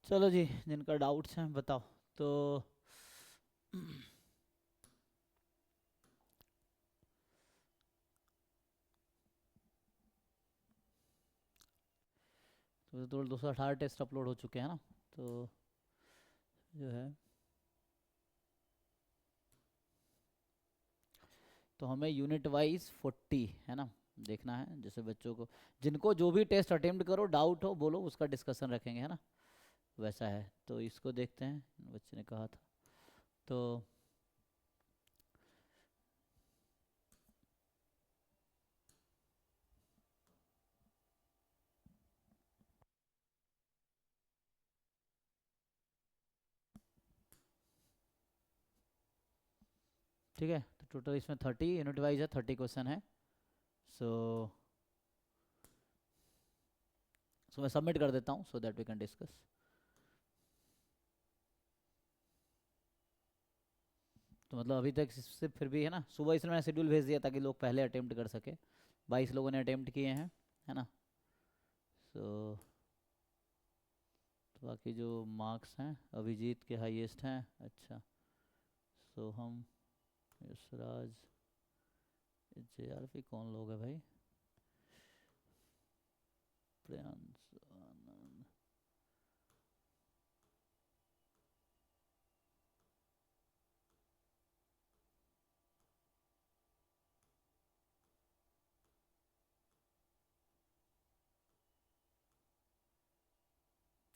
चलो जी, जिनका डाउट्स हैं बताओ। तो तो 218 टेस्ट अपलोड हो चुके हैं ना। तो जो है, तो हमें यूनिट वाइज 40 है ना देखना है। जैसे बच्चों को, जिनको जो भी टेस्ट अटेम्प्ट करो, डाउट हो बोलो, उसका डिस्कशन रखेंगे है ना। वैसा है, तो इसको देखते हैं। बच्चे ने कहा था तो ठीक है। तो टोटल इसमें 30 यूनिट वाइज है, 30 क्वेश्चन है। सो सो मैं सबमिट कर देता हूँ so that we can discuss. तो मतलब अभी तक इससे फिर भी है ना, सुबह इसलिए मैंने शेड्यूल भेज दिया ताकि लोग पहले अटेम्प्ट कर सके। 22 लोगों ने अटेम्प्ट किए हैं, है ना। सो तो बाकी जो मार्क्स हैं, अभिजीत के हाईएस्ट हैं। अच्छा, सोहम, यशराज, JRP कौन लोग है भाई? प्रियांश, आनंद।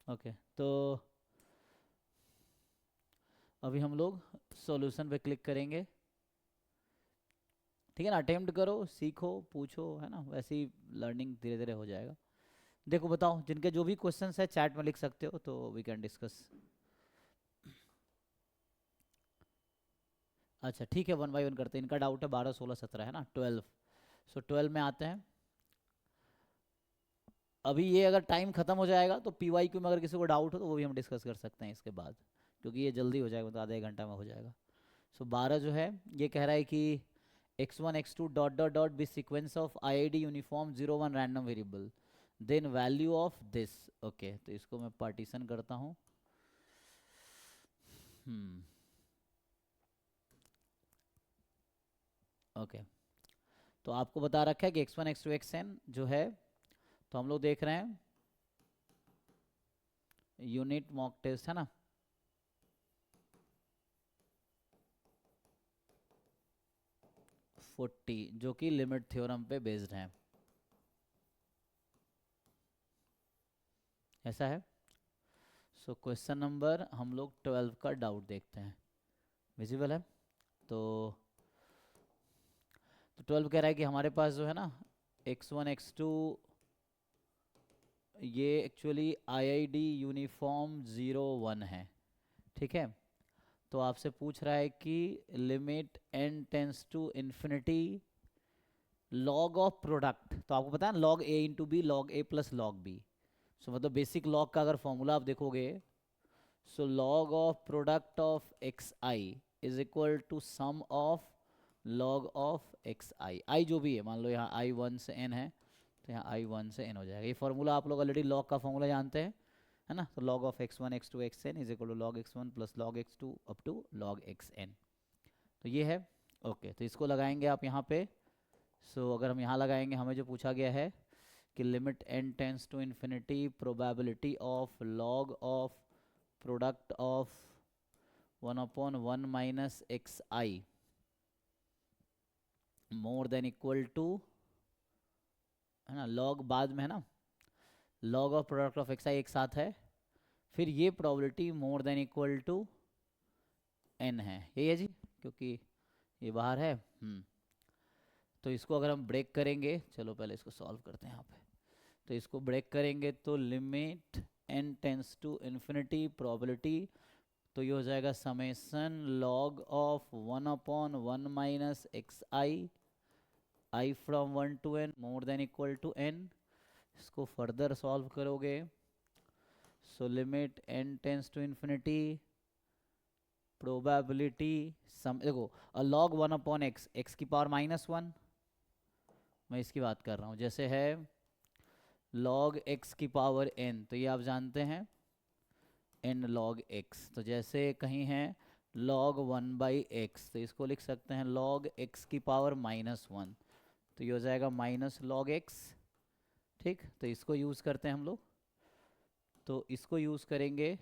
ओके, तो अभी हम लोग सॉल्यूशन पे क्लिक करेंगे। ठीक है ना, अटेम्प्ट करो, सीखो, पूछो, है ना। वैसे ही लर्निंग धीरे धीरे हो जाएगा। देखो बताओ, जिनके जो भी क्वेश्चंस है चैट में लिख सकते हो, तो वी कैन डिस्कस। अच्छा ठीक है, वन बाई वन करते हैं। इनका डाउट है 12, 16, 17 है ना, 12। सो 12 में आते हैं। अभी ये अगर टाइम खत्म हो जाएगा तो PYQ में अगर किसी को डाउट हो तो वो भी हम डिस्कस कर सकते हैं इसके बाद, क्योंकि ये जल्दी हो जाएगा, तो आधे एक घंटा में हो जाएगा। सो 12 जो है, ये कह रहा है कि x1 x2 dot dot dot be sequence of IID uniform 01 random variable, then value of this. Okay, तो इसको मैं पार्टीशन करता हूँ। ओके, तो आपको बता रखा है कि x1 x2 xn जो है, तो हम लोग देख रहे हैं यूनिट मॉक टेस्ट है ना। 40 जो कि लिमिट थ्योरम पे बेस्ड है, ऐसा है। सो क्वेश्चन नंबर हम लोग 12 का डाउट देखते हैं। विजिबल है? तो 12 कह रहा है कि हमारे पास जो है ना, x1 x2, ये एक्चुअली IID यूनिफॉर्म 01 है। ठीक है, तो आपसे पूछ रहा है कि limit n tends to infinity log of product. तो आपको पता है ना, log a into B, log a plus log b। So मतलब बेसिक लॉग का अगर फॉर्मूला आप देखोगे, so log of product of x i is equal to sum of log of x i. I जो भी है, मान लो यहाँ I1 से n है, तो यहाँ I1 से n हो जाएगा। ये फॉर्मूला आप लोग ऑलरेडी लॉग का फॉर्मूला जानते हैं, है ना। तो log of x1 x2 xn is equal to log x1 plus log x2 up to log xn। तो ये है। ओके, तो इसको लगाएंगे आप यहाँ पे। सो अगर हम यहाँ लगाएंगे, हमें जो पूछा गया है कि limit n tends to infinity probability of log of product of 1/1 minus x i more than equal to, है ना, log बाद में है ना, log of product of x i एक साथ है, फिर ये probability more than equal to n है, यही है जी, क्योंकि ये बाहर है। तो इसको अगर हम ब्रेक करेंगे, चलो पहले इसको सॉल्व करते हैं यहाँ पे। तो इसको ब्रेक करेंगे तो limit n tends to infinity probability, तो ये हो जाएगा summation log of 1/1 minus x i from 1 to n more than equal to n। इसको फर्दर सॉल्व करोगे, so limit n tends to infinity probability sum, देखो log 1/x, x की power -1, मैं इसकी बात कर रहा हूँ। जैसे है log x की पावर n, तो ये आप जानते हैं इन लॉग एक्स। तो जैसे कहीं है log 1/x, तो इसको लिख सकते हैं log x की पावर -1, तो ये हो जाएगा -log x। ठीक, तो इसको यूज़ करते हैं हम लोग। तो इसको यूज़ करेंगे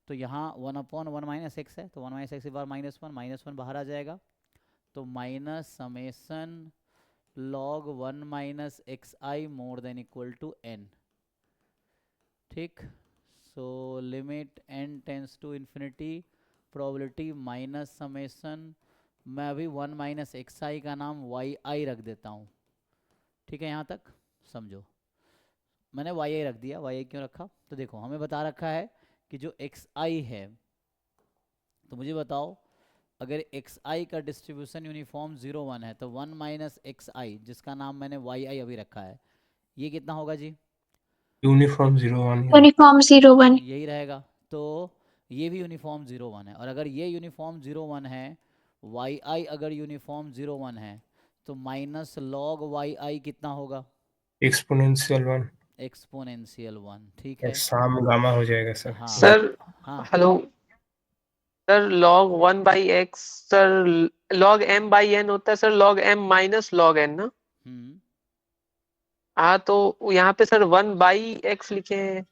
तो यहाँ 1/1 - x है, तो 1 - x की पावर -1 बाहर आ जाएगा, तो minus summation log 1 - xi more than equal to n। ठीक, so limit n tends to infinity probability minus summation, मैं अभी 1 - xi का नाम yi रख देता हूँ। ठीक है, यहाँ तक समझो। मैंने yi रख दिया। yi क्यों रखा, तो देखो हमें बता रखा है कि जो xi है, तो मुझे बताओ अगर xi का डिस्ट्रीब्यूशन यूनिफॉर्म 0 1 है, तो 1 - xi जिसका नाम मैंने yi अभी रखा है, ये कितना होगा जी? Uniform 0 1 uniform 0 1। यही रहेगा। तो ये भी यूनिफॉर्म 0 1 है, और अगर ये यूनिफॉर्म 0 1 है, yi अगर यूनिफॉर्म 0 1 है, तो माइनस लॉग yi कितना होगा? Exponential 1 exponential 1। ठीक और है। साम गामा हो जाएगा सर। हाँ सर हाँ। Hello sir, log 1/x sir, log m/n होता है sir, log m minus log n ना। हम्म। हाँ, तो यहाँ पे सर 1/x लिखे हैं।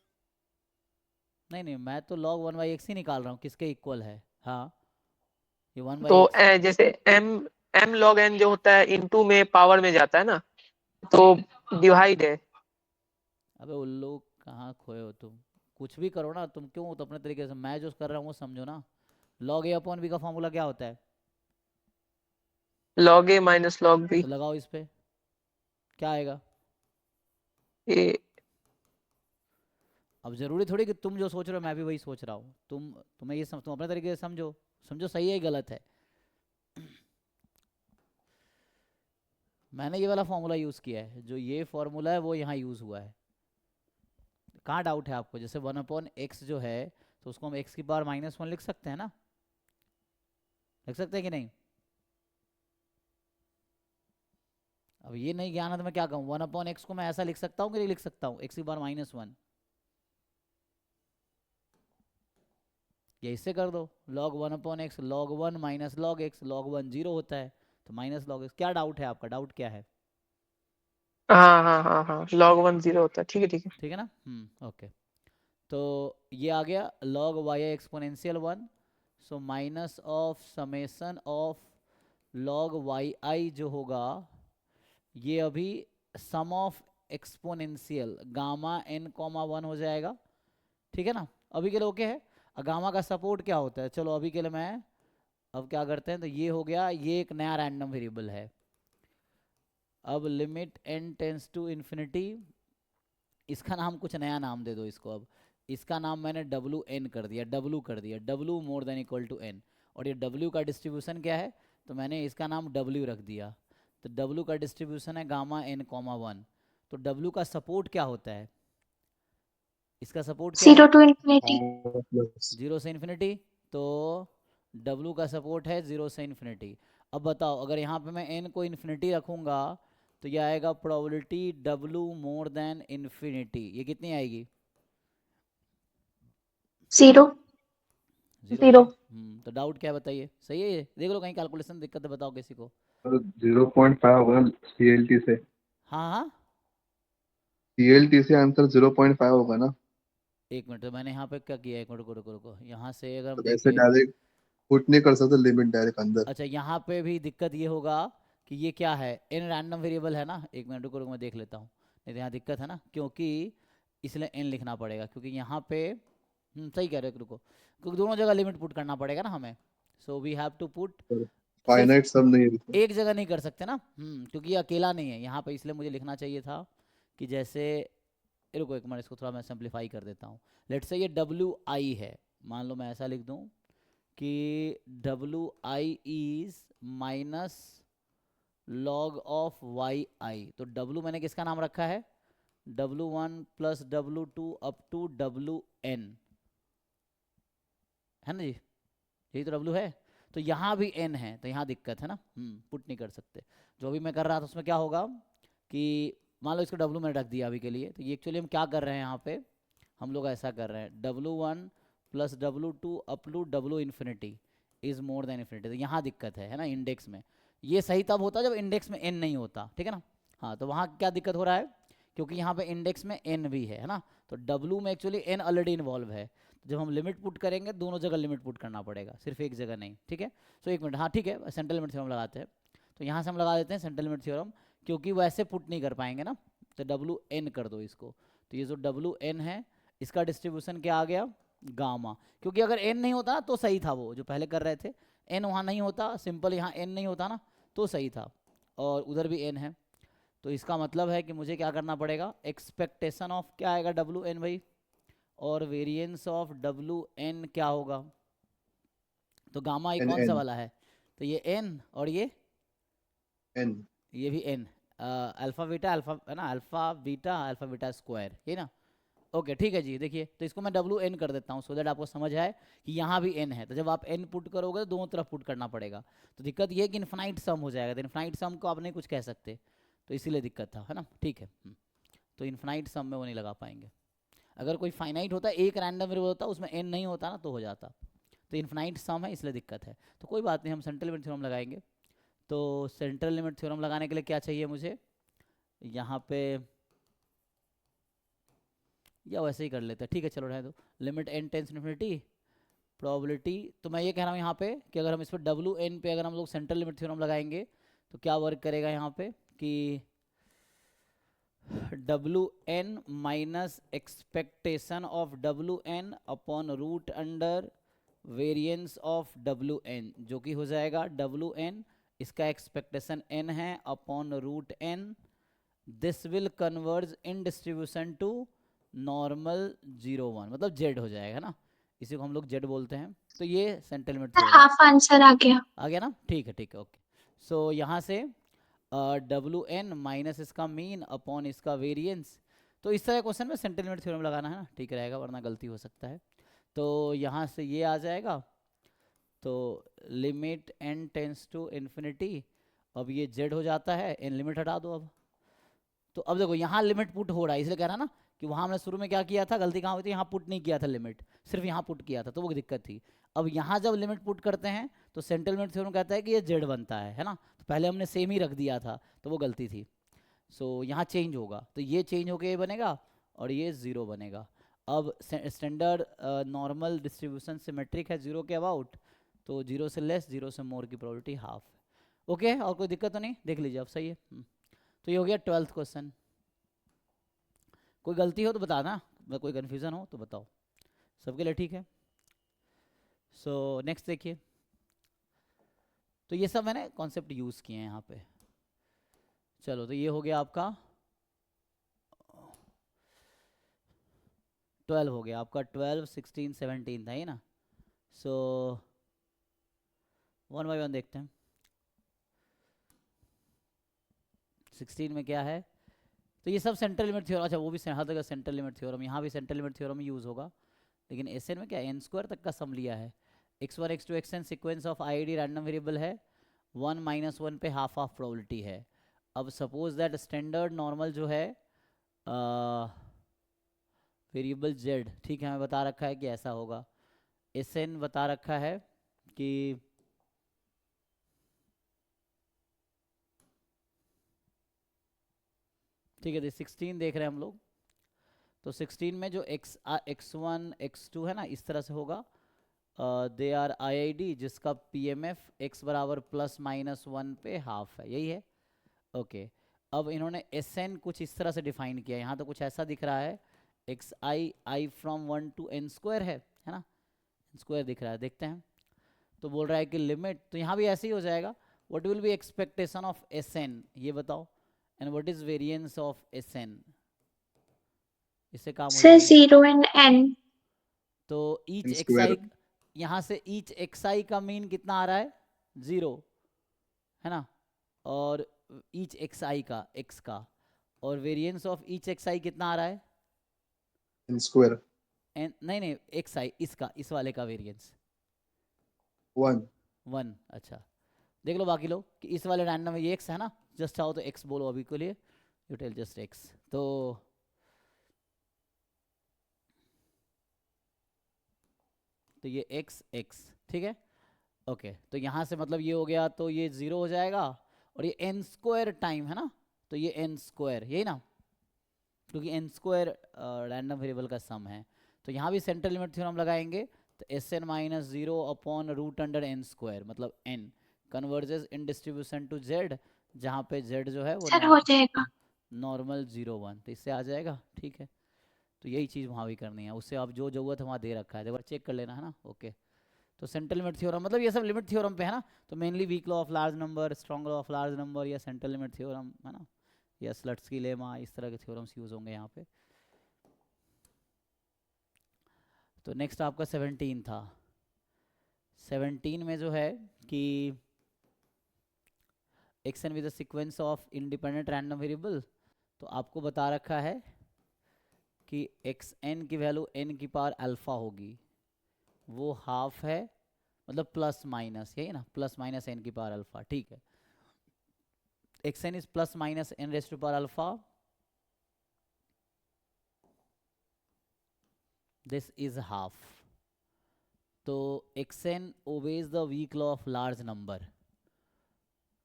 नहीं नहीं, मैं तो log 1/x ही निकाल रहा हूँ किसके इक्वल है। हाँ, ये 1 बाई तो एक्स। जैसे m log n जो होता है इनटू में पावर में जाता है ना, तो डिवाइड है। अबे उल्लू, कहाँ खोए हो तुम? कुछ भी करो ना तुम, क्यों तो अपने तरीके से, मैं जो कर रहा हूँ वो समझो ना। log a अपॉन b का फॉर्मूला क्या होता है? log a minus log b। तो लगाओ इस पे, क्या आएगा? ये अब जरूरी थोड़ी कि तुम जो सोच रहे हो मैं भी वही सोच रहा हूँ। तुम्हें ये तुम अपने तरीके से समझो, समझो सही है गलत है। मैंने ये वाला फॉर्मूला यूज़ किया है, जो ये फॉर्मूला है वो यहाँ यूज़ हुआ है। कहाँ डाउट है आपको? जैसे 1/x जो है, तो उसको हम x की पावर -1 लिख सकते हैं ना, लिख सकते हैं कि नहीं? अब ये नहीं ज्ञान है तो मैं क्या कहूँ, 1/x को मैं ऐसा लिख सकता हूँ कि नहीं लिख सकता हूँ, x की पावर -1, या इससे कर दो log 1/x log 1 minus log x, log 1 0 होता है, तो माइनस log x। क्या डाउट है आपका? डाउट क्या है? हाँ हाँ हाँ हाँ, log 1 0 होता है। ठीक है ठीक है। ठीक है ना। ओके। तो ये आ गया log y exponential 1, so minus of summation of log yi जो होगा, ये अभी sum of exponential gamma n comma 1 हो जाएगा। ठीक है ना, अभी के लिए ओके है। गामा का सपोर्ट क्या होता है, चलो अभी के लिए मैं, अब क्या करते हैं, तो ये हो गया, ये एक नया रैंडम वेरिएबल है। अब limit n tends to infinity, इसका नाम कुछ नया नाम दे दो इसको। अब इसका नाम मैंने WN कर दिया, W कर दिया, W more than equal to N। और ये W का डिस्ट्रीब्यूशन क्या है, तो मैंने इसका नाम W रख दिया। तो W का डिस्ट्रीब्यूशन है गामा n कॉमा 1। तो W का सपोर्ट क्या होता है? इसका सपोर्ट क्या 0 है? to infinity। 0 से इन्फिनिटी। तो W का सपोर्ट है 0 से इन्फिनिटी। अब बताओ अगर यहाँ पे मैं n को इन्फिनिटी रखूँगा, तो ये आएगा probability W more than infinity. ये कितनी आएगी? 0 जीरो ना। 0। तो डाउट क्या है बताइए, सही है ये? देख लो कहीं कैलकुलेशन दिक्कत है, बताओ किसी को। 0.5 होगा CLT से। हाँ हाँ। CLT से आंसर 0.5 होगा ना। एक मिनट, तो मैंने यहाँ पे क्या किया, एक मिनट, रुको रुको रुको, यहाँ से अगर हम तो ऐसे देखें, डायरेक्ट पुट नहीं कर सकते लिमिट डायरेक्ट अंदर। अच्छा यहाँ पे भी दिक्कत ये होगा कि ये क्या है, इन रैंडम वेरिएबल है ना। एक मिनट रुको रुको, मैं देख लेता हूँ। नहीं तो यहाँ दिक्कत है ना, क्योंकि इसलिए n लिखना पड़ेगा, क्योंकि यहाँ पे सही कह रहे हो, रुको, क्योंकि दोनों जगह लिमिट पुट करना पड़ेगा ना हमें। So we have to put, सिर्फ फाइनाइट सब नहीं है। एक जगह नहीं कर सकते ना, क्योंकि ये अकेला नहीं है यहाँ पे, इसलिए मुझे लिखना चाहिए था कि जैसे, रुको एक मिनट, इसको थोड़ा मैं सिंप्लीफाई कर देता हूँ। लेट से ये WI है, मान लो मैं ऐसा लिख दूँ कि WI is minus log of YI। तो W मैंने किसका नाम रखा है? W1 plus W2 up to WN, है ना जी? यही तो W है। तो यहाँ भी n है, तो यहाँ दिक्कत है ना, पुट नहीं कर सकते। जो भी मैं कर रहा था उसमें क्या होगा कि मान लो इसको W मैंने रख दिया अभी के लिए, तो ये एक्चुअली हम क्या कर रहे हैं यहाँ पे, हम लोग ऐसा कर रहे हैं W1 plus W2 up to W infinity is more than infinity. तो यहाँ दिक्कत है ना इंडेक्स में। ये सही तब होता जब इंडेक्स में n नहीं होता, ठीक है ना। हाँ, तो वहाँ क्या दिक्कत हो रहा है, क्योंकि यहाँ पे इंडेक्स में n भी है ना, तो W में एक्चुअली n ऑलरेडी इन्वॉल्व है। तो जब हम लिमिट पुट करेंगे दोनों जगह लिमिट पुट करना पड़ेगा, सिर्फ एक जगह नहीं, ठीक है। सो एक मिनट, हाँ ठीक है, सेंट्रल लिमिट थ्योरम लगाते हैं। तो यहाँ से हम लगा देते हैं सेंट्रल लिमिट थ्योरम, क्योंकि वो ऐसे पुट नहीं कर पाएंगे ना, तो WN कर दो इसको। तो ये जो WN है इसका डिस्ट्रीब्यूशन क्या आ गया, गामा। क्योंकि अगर n नहीं होता ना तो सही था, वो जो पहले कर रहे थे n वहाँ नहीं होता, सिंपल यहाँ n नहीं होता ना तो सही था, और उधर भी n है। तो इसका मतलब है कि मुझे क्या करना पड़ेगा, एक्सपेक्टेशन ऑफ क्या आएगा WN भाई, और वेरिएंस ऑफ WN क्या होगा। तो गामा ये कौन सा वाला है, तो ये n और ये n ये भी n, अल्फा बीटा अल्फा है ना, अल्फा बीटा स्क्वायर, ये ना। ओके ठीक है जी। देखिए तो इसको मैं WN कर देता हूँ, सो दैट आपको समझ आए कि यहाँ भी n है। तो जब आप n पुट करोगे तो दोनों तरफ पुट करना पड़ेगा। तो दिक्कत ये है कि इन्फिनाइट सम हो जाएगा, तो इन्फिनाइट सम को आप नहीं कुछ कह सकते, तो इसीलिए दिक्कत था, है ना। ठीक है, तो इन्फिनाइट सम में वो नहीं लगा पाएंगे। अगर कोई फाइनाइट होता, एक रैंडम वेरिएबल होता, उसमें n नहीं होता ना तो हो जाता। तो इन्फिनाइट सम है इसलिए दिक्कत है। तो कोई बात नहीं, हम सेंट्रल लिमिट थ्योरम लगाएंगे। तो सेंट्रल लिमिट थ्योरम लगाने के लिए क्या चाहिए मुझे, यहाँ पे या वैसे ही कर लेते हैं, ठीक है चलो रहने दो। Limit n tends infinity probability, तो मैं ये कह रहा हूँ यहाँ पे कि अगर हम इस पर WN पे अगर हम लोग सेंट्रल लिमिट थ्योरम लगाएंगे तो क्या वर्क करेगा यहाँ पे कि WN minus expectation of WN upon root under variance of WN, जो कि हो जाएगा WN, इसका एक्सपेक्टेशन n है, upon root n, this will converge in distribution to normal 0 1, मतलब z हो जाएगा ना, इसी को हम लोग z बोलते हैं। तो ये central limit theorem half answer आ गया ना, ठीक है ओके। सो यहाँ से WN माइनस इसका मीन अपॉन इसका वेरिएंस। तो इस तरह क्वेश्चन में सेंट्रल लिमिट थ्योरम लगाना है ना, ठीक रहेगा, वरना गलती हो सकता है। तो यहाँ से ये आ जाएगा, तो limit n tends to infinity, अब ये z हो जाता है, n लिमिट हटा दो अब। तो अब देखो यहाँ लिमिट पुट हो रहा है, इसलिए कह रहा ना कि वहाँ हमने शुरू में क्या किया था, गलती कहाँ हुई थी, यहाँ पुट नहीं किया था लिमिट, सिर्फ यहाँ पुट किया था, तो वो दिक्कत थी। अब यहाँ जब लिमिट पुट करते हैं तो सेंट्रल लिमिट थ्योरम कहता है कि ये z बनता है ना, तो पहले हमने सेम ही रख दिया था तो वो गलती थी। सो यहाँ चेंज होगा, तो ये चेंज होके ये बनेगा और ये 0 बनेगा। अब स्टैंडर्ड नॉर्मल डिस्ट्रीब्यूशन सिमेट्रिक है 0 के अबाउट, तो 0 से लेस 0 से मोर की प्रोबेबिलिटी हाफ। ओके, और कोई दिक्कत तो नहीं, देख लीजिए अब सही है। तो ये हो गया 12th क्वेश्चन। कोई गलती हो तो बताना, कोई कन्फ्यूज़न हो तो बताओ, सबके लिए ठीक है। सो नेक्स्ट देखिए, तो ये सब मैंने कॉन्सेप्ट यूज़ किए हैं यहाँ पे। चलो तो ये हो गया आपका 12 हो गया आपका, 12 16 17 था ये ना। सो 1 बाय 1 देखते हैं। 16 में क्या है, तो ये सब सेंट्रल लिमिट थ्योरम, अच्छा वो भी हर जगह सेंट्रल लिमिट थ्योरम, यहाँ भी सेंट्रल लिमिट थ्योरम यूज़ होगा, लेकिन एसएन में क्या n स्क्वायर तक का सम लिया है। x1 x2 xn sequence of IID random variable है, 1 - 1 पे हाफ प्रोबेबिलिटी है। अब सपोज दैट स्टैंडर्ड नॉर्मल जो है वेरिएबल z, ठीक है, हमें बता रखा है कि ऐसा होगा। एसएन बता रखा है कि ठीक है, 16 देख रहे हैं हम लोग, तो 16 में जो x1 x2 है ना, इस तरह से होगा। दे आर IID जिसका PMF x बराबर ±1 पे हाफ है, यही है। ओके, अब इन्होंने SN कुछ इस तरह से डिफाइन किया, यहाँ तो कुछ ऐसा दिख रहा है, i from 1 to n square है ना, स्क्वायर दिख रहा है, देखते हैं। तो बोल रहा है कि लिमिट, तो यहाँ भी ऐसे ही हो जाएगा, what will be expectation of SN, ये बताओ, and what is variance of SN, इससे काम हो सर जाएगा। 0 and n तो ईच n एक्स आई, square यहाँ से ईच XI का मीन कितना आ रहा है, 0 है ना, और ईच XI का x का, और वेरिएंस ऑफ ईच XI कितना आ रहा है, n square नहीं XI, इसका, इस वाले का वेरिएंस 1 अच्छा देख लो बाकी लोग कि इस वाले रैंडम में ये x है ना, जस्ट चाहो तो x बोलो अभी के लिए, यू टेल जस्ट x। तो तो ये x x, ठीक है। ओके तो यहाँ से मतलब ये हो गया, तो ये 0 हो जाएगा, और ये n स्क्वायर टाइम है ना, तो ये n स्क्वायर, यही ना, क्योंकि n स्क्वायर रैंडम वेरिएबल का सम है। तो यहाँ भी सेंट्रल लिमिट थ्योरम लगाएंगे, तो Sn minus 0 upon root under n square, मतलब n converges in distribution to z, जहाँ पे z जो है वो सर हो जाएगा। नॉर्मल 0 1, तो इससे आ जाएगा, ठीक है। तो यही चीज़ वहाँ भी करनी है, उससे आप जो जरूरत है वहाँ दे रखा है, एक बार चेक कर लेना है ना। ओके तो सेंट्रल लिमिट थ्योरम मतलब ये सब लिमिट थ्योरम पे है ना, तो mainly weak law of large number, strong law of large number, या सेंट्रल लिमिट थ्योरम है ना, या स्लट्सकी लेमा, इस तरह के थ्योरम्स यूज होंगे यहाँ पे। तो नेक्स्ट आपका 17 था। 17 में जो है कि x n with sequence of independent random variable, तो आपको बता रखा है कि एक्स एन की वैल्यू एन की पावर अल्फा होगी, वो हाफ है, मतलब प्लस माइनस, यही ना, प्लस माइनस एन की पावर अल्फा, ठीक है। X n is plus minus n raise to power alpha, this is half. तो x n obeys the weak law of large number.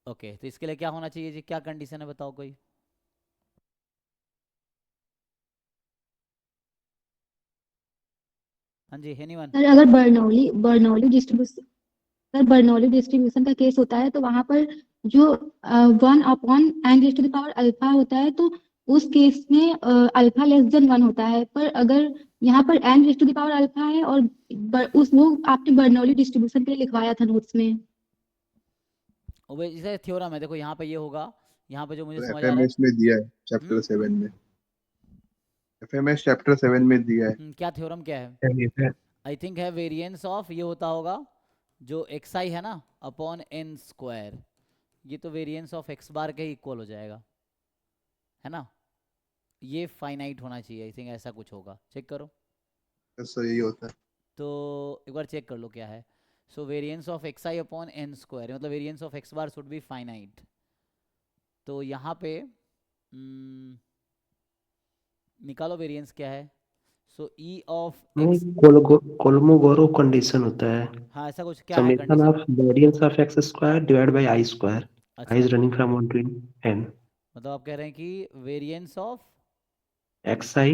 Okay तो इसके लिए क्या होना चाहिए जी, क्या कंडीशन है बताओ कोई। हाँ जी एनीवन। सर अगर बर्नौली डिस्ट्रीब्यूशन का केस होता है तो वहां पर जो 1/n⁻⁴ अल्फा होता है, तो उस केस में अल्फा <1 होता है। पर अगर यहाँ पर n⁻⁴ है और वो आपने बर्नौली डिस्ट्रीब्यूशन के लिए लिखवाया था नोट्स में। इसे थ्योरम है, देखो यहाँ पे ये होगा, यहाँ पे जो मुझे समझ आ रहा है। एफएमएस में दिया है चैप्टर 7 में, एफएमएस चैप्टर 7 में दिया है। क्या थ्योरम क्या है, ये है आई थिंक है वेरिएंस ऑफ, ये होता होगा जो एक्स आई है ना अपॉन एन स्क्वायर, ये तो वेरिएंस ऑफ एक्स बार के इक्वल हो जाएगा, है ना। ये फाइनाइट होना चाहिए, आई थिंक ऐसा कुछ होगा, चेक करो। सर यही होता है। तो एक बार चेक कर लो क्या है। So variance of x I upon N square, मतलब variance of x bar should be finite. तो यहाँ पे निकालो वेरिएंस क्या है। So E of x, Kolmogorov condition होता है, हाँ ऐसा कुछ क्या है summation condition. Of variance of x square divide by i square, i अच्छा is running from 1 to n, मतलब आप कह रहे हैं कि वेरिएंस ऑफ, एक्स आई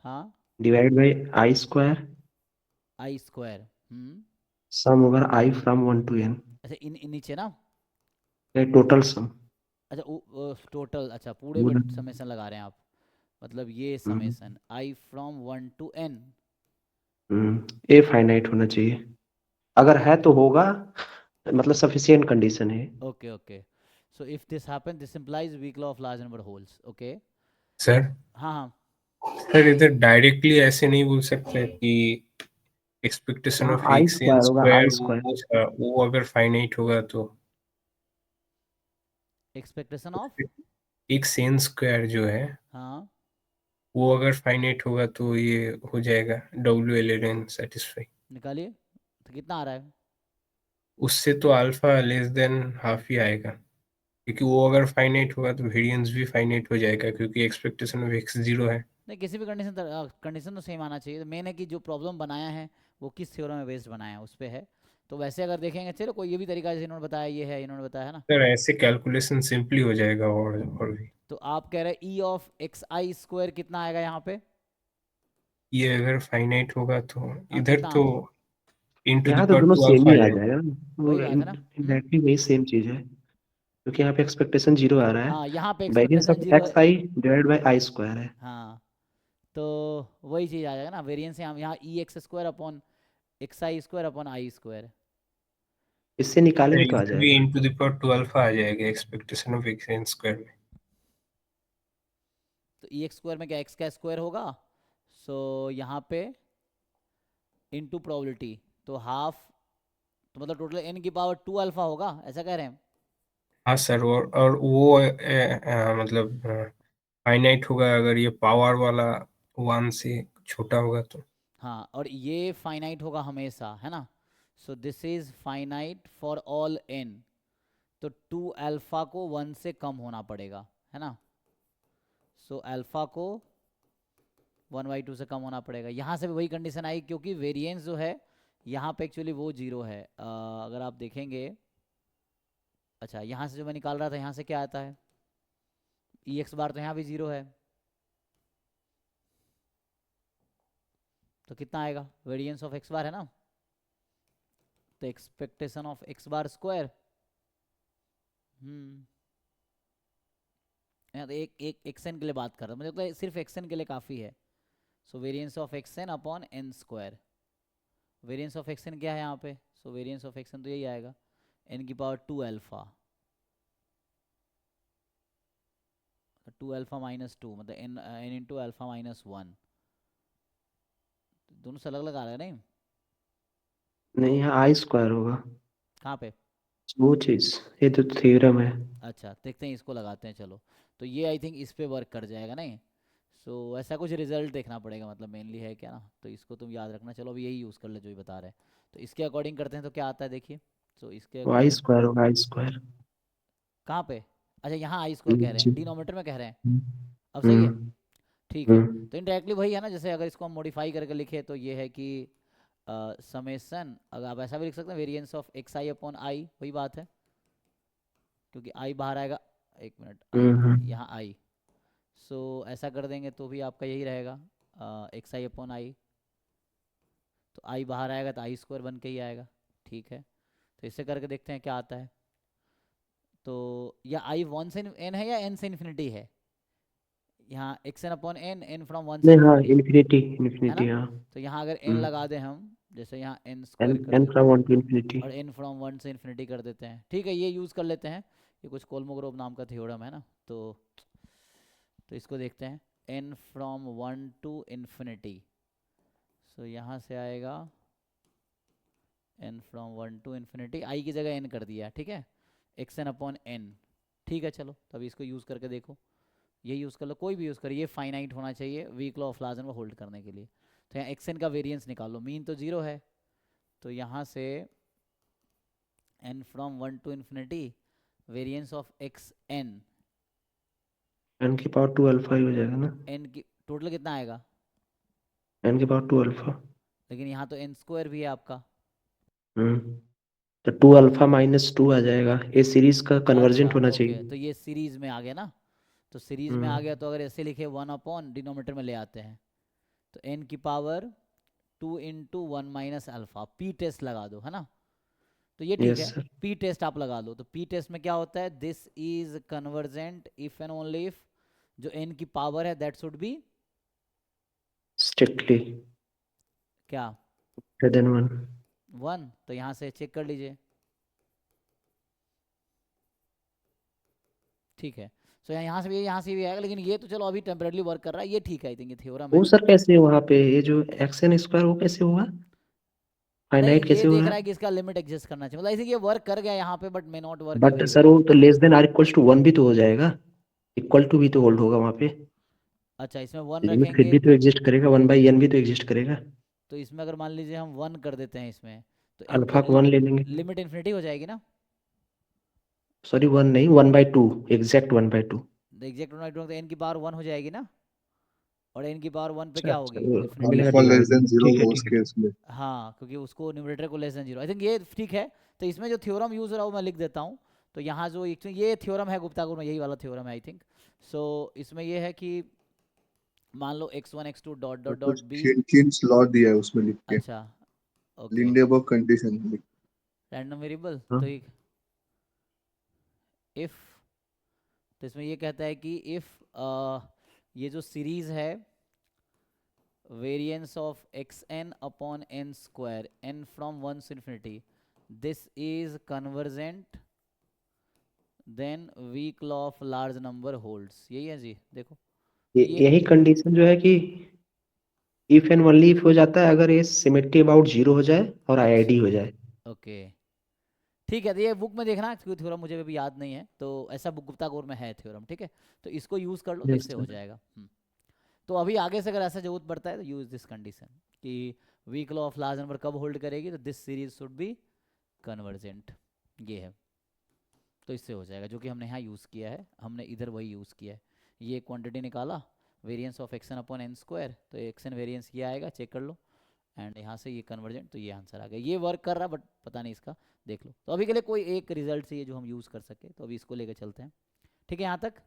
हाँ divide by i square, i square, sum over i from 1 to n, अच्छा इन नीचे ना, टोटल सम। अच्छा टोटल, अच्छा पूरे पे समेशन लगा रहे हैं आप, मतलब ये summation i from 1 to n। A finite होना चाहिए, अगर है तो होगा, मतलब सफिशिएंट कंडीशन है। Okay okay so if this happen this implies weak law of large number holds. Okay sir. हाँ हाँ सर इधर डायरेक्टली ऐसे नहीं बोल सकते कि expectation of i x n square होगा, स्क्वायर आई स्क्वायर। वो अगर फाइनाइट होगा तो expectation of, x n square जो है हाँ वो अगर फाइनाइट होगा तो ये हो जाएगा WLN सेटिस्फाई। निकालिए तो कितना आ रहा है। उससे तो अल्फा लेस देन हाफ ही आएगा, क्योंकि वो अगर फाइनाइट होगा तो वेरिएंस भी फाइनाइट हो जाएगा, क्योंकि एक्सपेक्टेशन ऑफ एक्स 0 है। नहीं किसी भी कंडीशन तो सेम आना चाहिए। मेन है कि जो प्रॉब्लम बनाया है वो किस थ्योरम में बेस्ड बनाया है उस पर है। तो वैसे अगर देखेंगे, चलो कोई ये भी तरीका जैसे इन्होंने बताया, ये है इन्होंने बताया है ना। सर ऐसे कैलकुलेशन सिंपली हो जाएगा और भी। तो आप कह रहे हैं ई ऑफ एक्स आई स्क्वायर कितना आएगा यहाँ पे, ये अगर फाइनाइट होगा तो इधर कितना, तो इनटू द यहाँ तो पावर दोनों 2 सेम अल्फा आ ही आ जाएगा। जाएगा ना, वो वही बात है ना। इनडायरेक्टली वही सेम चीज है, क्योंकि यहाँ पे एक्सपेक्टेशन 0 आ रहा है, हाँ यहाँ पे variance expectation of 0 x I divide by i square है। हाँ तो वही चीज़ आ जाएगा ना, वेरिएंस यहाँ E x square upon x I square upon i square. इससे निकालेंगे तो आ इधर भी जाएगा। इनटू द पावर 2 अल्फा आ जाएगा expectation of x n square में। तो ई एक्स स्क्वायर में क्या एक्स का स्क्वायर होगा, सो यहाँ पे इनटू प्रोबेबिलिटी, तो हाफ, तो मतलब टोटल n की पावर 2 अल्फा होगा, ऐसा कह रहे हैं। हाँ सर, और वो मतलब फाइनाइट होगा अगर ये पावर वाला 1 से छोटा होगा तो। हाँ और ये फाइनाइट होगा हमेशा, है ना। So this is finite for all n, तो 2 अल्फा को 1 से कम होना पड़ेगा, है ना। सो अल्फा को 1/2 से कम होना पड़ेगा। यहाँ से भी वही कंडीशन आई, क्योंकि वेरिएंस जो है यहाँ पे एक्चुअली वो जीरो है, अगर आप देखेंगे, अच्छा यहाँ से जो मैं निकाल रहा था यहाँ से क्या आता है, ई एक्स बार तो यहाँ भी जीरो है, तो कितना आएगा, वेरिएंस ऑफ एक्स बार है ना, तो expectation of x bar square, यहाँ तो एक एक्स एन के लिए बात कर रहा हूँ, मुझे लगता है सिर्फ एक्स एन के लिए काफ़ी है। So variance of x N upon N square, variance of x n क्या है यहाँ पे, so variance of x n तो यही आएगा एन की पावर 2 अल्फा, 2 अल्फा माइनस 2 मतलब n n into alpha minus 1, दोनों से अलग अलग आ रहा है नहीं, नहीं, यहाँ आई स्क्वायर होगा कहाँ पे, वो चीज, ये तो थ्योरम है। अच्छा देखते हैं इसको लगाते हैं, चलो तो ये आई थिंक इस पे वर्क कर जाएगा नहीं, सो ऐसा कुछ रिजल्ट देखना पड़ेगा, मतलब मेनली है क्या ना, तो इसको तुम याद रखना, चलो अभी यही यूज़ कर ले जो ही बता रहे हैं, तो इसके अकॉर्डिंग करते हैं तो क्या आता है देखिए, तो इसके वो आई अकॉर्डिंग स्क्वायर होगा, आई स्क्वायर। कहाँ पे, अच्छा यहाँ आई स्क्वायर कह रहे हैं, डिनोमिनेटर में कह रहे हैं, अब सही है, हम्म ठीक है, हम्म तो इनडायरेक्टली वही है ना, जैसे अगर इसको हम मॉडिफाई करके लिखे तो ये है कि समेसन, अगर आप ऐसा भी लिख सकते हैं variance of x I upon I, वही बात है, क्योंकि आई बाहर आएगा, एक मिनट आई यहाँ आई, सो ऐसा कर देंगे तो भी आपका यही रहेगा एक्स आई अपॉन आई, तो आई बाहर आएगा तो आई स्क्वायर बन के ही आएगा, ठीक है, तो इससे करके देखते हैं क्या आता है, तो या आई 1 से एन है या एन से इन्फिनिटी है, यहाँ x N upon n, n from 1 से नहीं, हाँ इन्फिनिटी इन्फिनिटी है इन्फिनिटी, ना, हाँ। तो यहाँ अगर एन लगा दें हम, जैसे यहाँ एन एन स्क्वायर कर एन देते फ्रॉम हैं 1 टू इन्फिनिटी। और एन फ्रॉम 1 से इन्फिनिटी कर देते हैं, ठीक है, ये यूज़ कर लेते हैं, ये कुछ कोलमोग्रोव नाम का थ्योरम है ना, तो इसको देखते हैं, एन फ्रॉम 1 टू इन्फिनिटी, सो यहाँ से आएगा एन फ्रॉम 1 टू इन्फिनिटी, आई की जगह एन कर दिया, ठीक है, एक्स एन अपॉन एन, ठीक है, चलो तभी इसको यूज़ करके देखो, ये यूज़ कर लो, कोई भी यूज़ करिए, ये फाइनाइट होना चाहिए वीक लॉ ऑफ लार्जन को होल्ड करने के लिए, तो यहाँ एक्स एन का वेरिएंस निकाल लो, मीन तो जीरो है, तो यहाँ से n from 1 to infinity variance of x n, n की पावर 2 अल्फा ही हो जाएगा ना, एन की टोटल कितना आएगा, एन की पावर 2 अल्फा। लेकिन यहाँ तो एन स्क्वायर भी है आपका, तो 2 अल्फा माइनस 2 आ जाएगा, ये सीरीज का कन्वर्जेंट अच्छा होना ओके, चाहिए। तो ये सीरीज में आ गया ना, तो सीरीज में आ गया, तो अगर ऐसे लिखे 1 अपॉन डिनोमिनेटर में ले आते हैं, तो एन की power 2 into 1 minus alpha, p test लगा दो, है ना, तो ये ठीक यस है, सर। पी टेस्ट आप लगा लो, तो पी टेस्ट में क्या होता है, this is convergent if and only if जो एन की पावर है दैट शुड बी स्ट्रिक्टली क्या ग्रेटर देन 1। 1, तो यहाँ से चेक कर लीजिए, ठीक है, सो यहाँ से भी आएगा, लेकिन ये तो चलो अभी टेम्परेली वर्क कर रहा है, ये ठीक है, आई थिंक ये थ्योरम है, वो सर कैसे वहाँ पे ये जो एक्स एन स्क्वायर वो कैसे होगा, नहीं फाइनाइट ये कैसे हो देख रहा रहा है है? कि इसका लिमिट एग्जिस्ट करना चाहिए, मतलब ऐसे कि ये वर्क कर गया यहाँ पे but may not work but sir everywhere, वो तो less than or equals to 1 भी तो हो जाएगा, इक्वल टू भी तो होल्ड होगा वहाँ पे, अच्छा इसमें 1 लिमिट फिर रखेंगे, भी तो एग्जिस्ट करेगा, 1 बाई एन भी तो एग्जिस्ट करेगा। तो इसमें अगर मान लीजिए हम 1 कर देते हैं इसमें, तो अल्फा को 1 ले लेंगे, लिमिट इन्फिनिटी हो जाएगी ना, सॉरी 1 नहीं, 1/2, एग्जैक्ट 1/2। एग्जैक्ट 1 तो एन की पावर 1 हो जाएगी ना, और एन की पावर 1 पे अच्छा क्या अच्छा, होगी वो इन्फिनिटी मिलेगा अल्फा लेस डिवाइड देन में, जीरो ठीक है हो ठीक उस है। केस में। हाँ क्योंकि उसको न्यूमरेटर को less than zero, I think ये ठीक है, तो इसमें जो थ्योरम यूज हो रहा है वो मैं लिख देता हूँ, तो यहाँ जो ये थ्योरम है गुप्तागुर में, यही वाला थ्योरम है आई थिंक, सो इसमें ये है कि मान लो x1 x2 dot dot dot कुछ b, हिंट्स लॉ दिया है उसमें लिख के, अच्छा ओके, लिंडेबर्ग कंडीशन। रैंडम वेरिएबल, हाँ। तो इफ, तो इसमें ये कहता है कि इफ ये जो सीरीज है variance of x N upon N square n from 1 to infinity, this is convergent then weak law of large number holds, यही है जी, देखो ये यही कंडीशन जो है कि इफ एंड ओनली इफ हो जाता है अगर ये सिमेट्री अबाउट 0 हो जाए और आईआईडी हो जाए। ओके ठीक है, तो ये बुक में देखना क्योंकि थ्योरम मुझे भी याद नहीं है, तो ऐसा बुक गुप्ता गौर में है थ्योरम, ठीक है, तो इसको यूज कर लो तो Yes, इससे हो sir. जाएगा। तो अभी आगे से अगर ऐसा जरूरत पड़ता है तो यूज दिस कंडीशन कि weak law of large number कब होल्ड करेगी, तो this series should be convergent, ये है, तो इससे हो जाएगा, जो कि हमने यहाँ यूज़ किया है, हमने इधर वही यूज़ किया है, ये क्वांटिटी निकाला variance of x N upon N square, तो एक्स एन वेरिएंस ये आएगा, चेक कर लो, एंड यहाँ से ये कन्वर्जेंट, तो ये आंसर आ गया। ये वर्क कर रहा बट पता नहीं इसका, देख लो। तो अभी के लिए कोई एक रिजल्ट चाहिए जो हम यूज़ कर सके, तो अभी इसको लेकर चलते हैं। ठीक है, यहाँ तक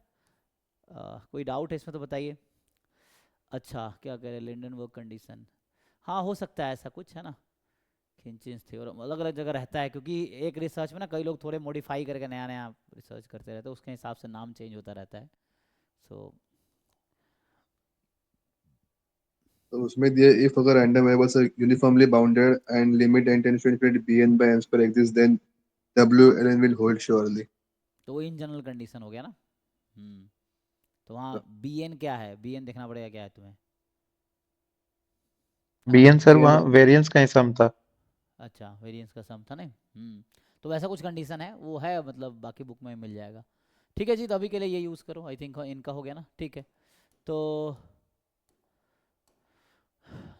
कोई डाउट है इसमें तो बताइए। अच्छा, क्या कह रहे हैं, लिंडन वर्क कंडीशन, हाँ हो सकता है ऐसा कुछ, है ना। खिंचिंस थ्योरम अलग अलग जगह रहता है, क्योंकि एक रिसर्च में ना कई लोग थोड़े मॉडिफाई करके नया नया रिसर्च करते रहते हैं, उसके हिसाब से नाम चेंज होता रहता है। तो उसमें दिए if अगर random variables are uniformly bounded and limit n tends to infinity bn by n square exists then WLN will hold surely. तो वो इन जनरल कंडीशन हो गया ना। तो वहाँ bn क्या है, bn देखना पड़ेगा क्या है तुम्हें। bn सर वहाँ वेरिएंस का ही सम था। अच्छा, वेरिएंस का सम था नहीं। तो वैसा कुछ कंडीशन है, वो है मतलब बाकी बुक में मिल जाएगा। ठीक है जी, तो अभी के लिए ये यूज़ करो। आई थिंक इनका हो गया ना। ठीक है, तो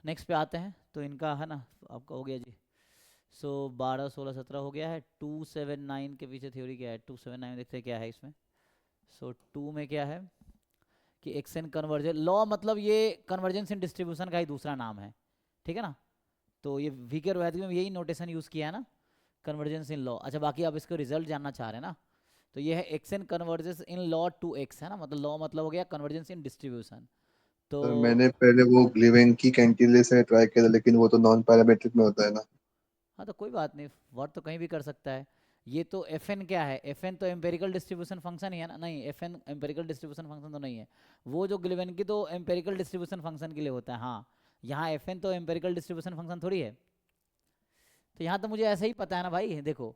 नेक्स्ट पे आते हैं। तो इनका है ना, आपका हो गया जी। सो 12, 16, 17 हो गया है। 279 के पीछे थ्योरी क्या है, 279 देखते हैं क्या है इसमें। सो 2 में क्या है कि एक्स एन कन्वर्जन लॉ, मतलब ये कन्वर्जेंस इन डिस्ट्रीब्यूशन का ही दूसरा नाम है, ठीक है ना। तो ये वीके रोहैतगी में यही नोटेशन यूज़ किया है ना, कन्वर्जेंस इन लॉ। अच्छा, बाकी आप इसको रिजल्ट जानना चाह रहे हैं ना, तो ये है x N convergence in law to x, है ना। मतलब लॉ मतलब हो गया कन्वर्जेंस इन डिस्ट्रीब्यूशन। तो सर मैंने पहले वो ग्लिवेंकी कैंटिले से ट्राई किया था, लेकिन वो तो नॉन पैरामेट्रिक में होता है ना। हाँ, तो कोई बात नहीं, वर्ड तो कहीं भी कर सकता है। ये तो एफ एन क्या है, एफ एन तो एम्पेरिकल डिस्ट्रीब्यूशन फंक्शन ही है ना। नहीं, F N empirical distribution function तो नहीं है। वो जो ग्लिवेन की तो एम्पेरिकल डिस्ट्रीब्यूशन फंक्शन के लिए होता है। हाँ, यहाँ एफ एन तो एम्पेरिकल डिस्ट्रीब्यूशन फंक्शन थोड़ी है। तो यहाँ तो मुझे ऐसा ही पता है ना भाई। देखो,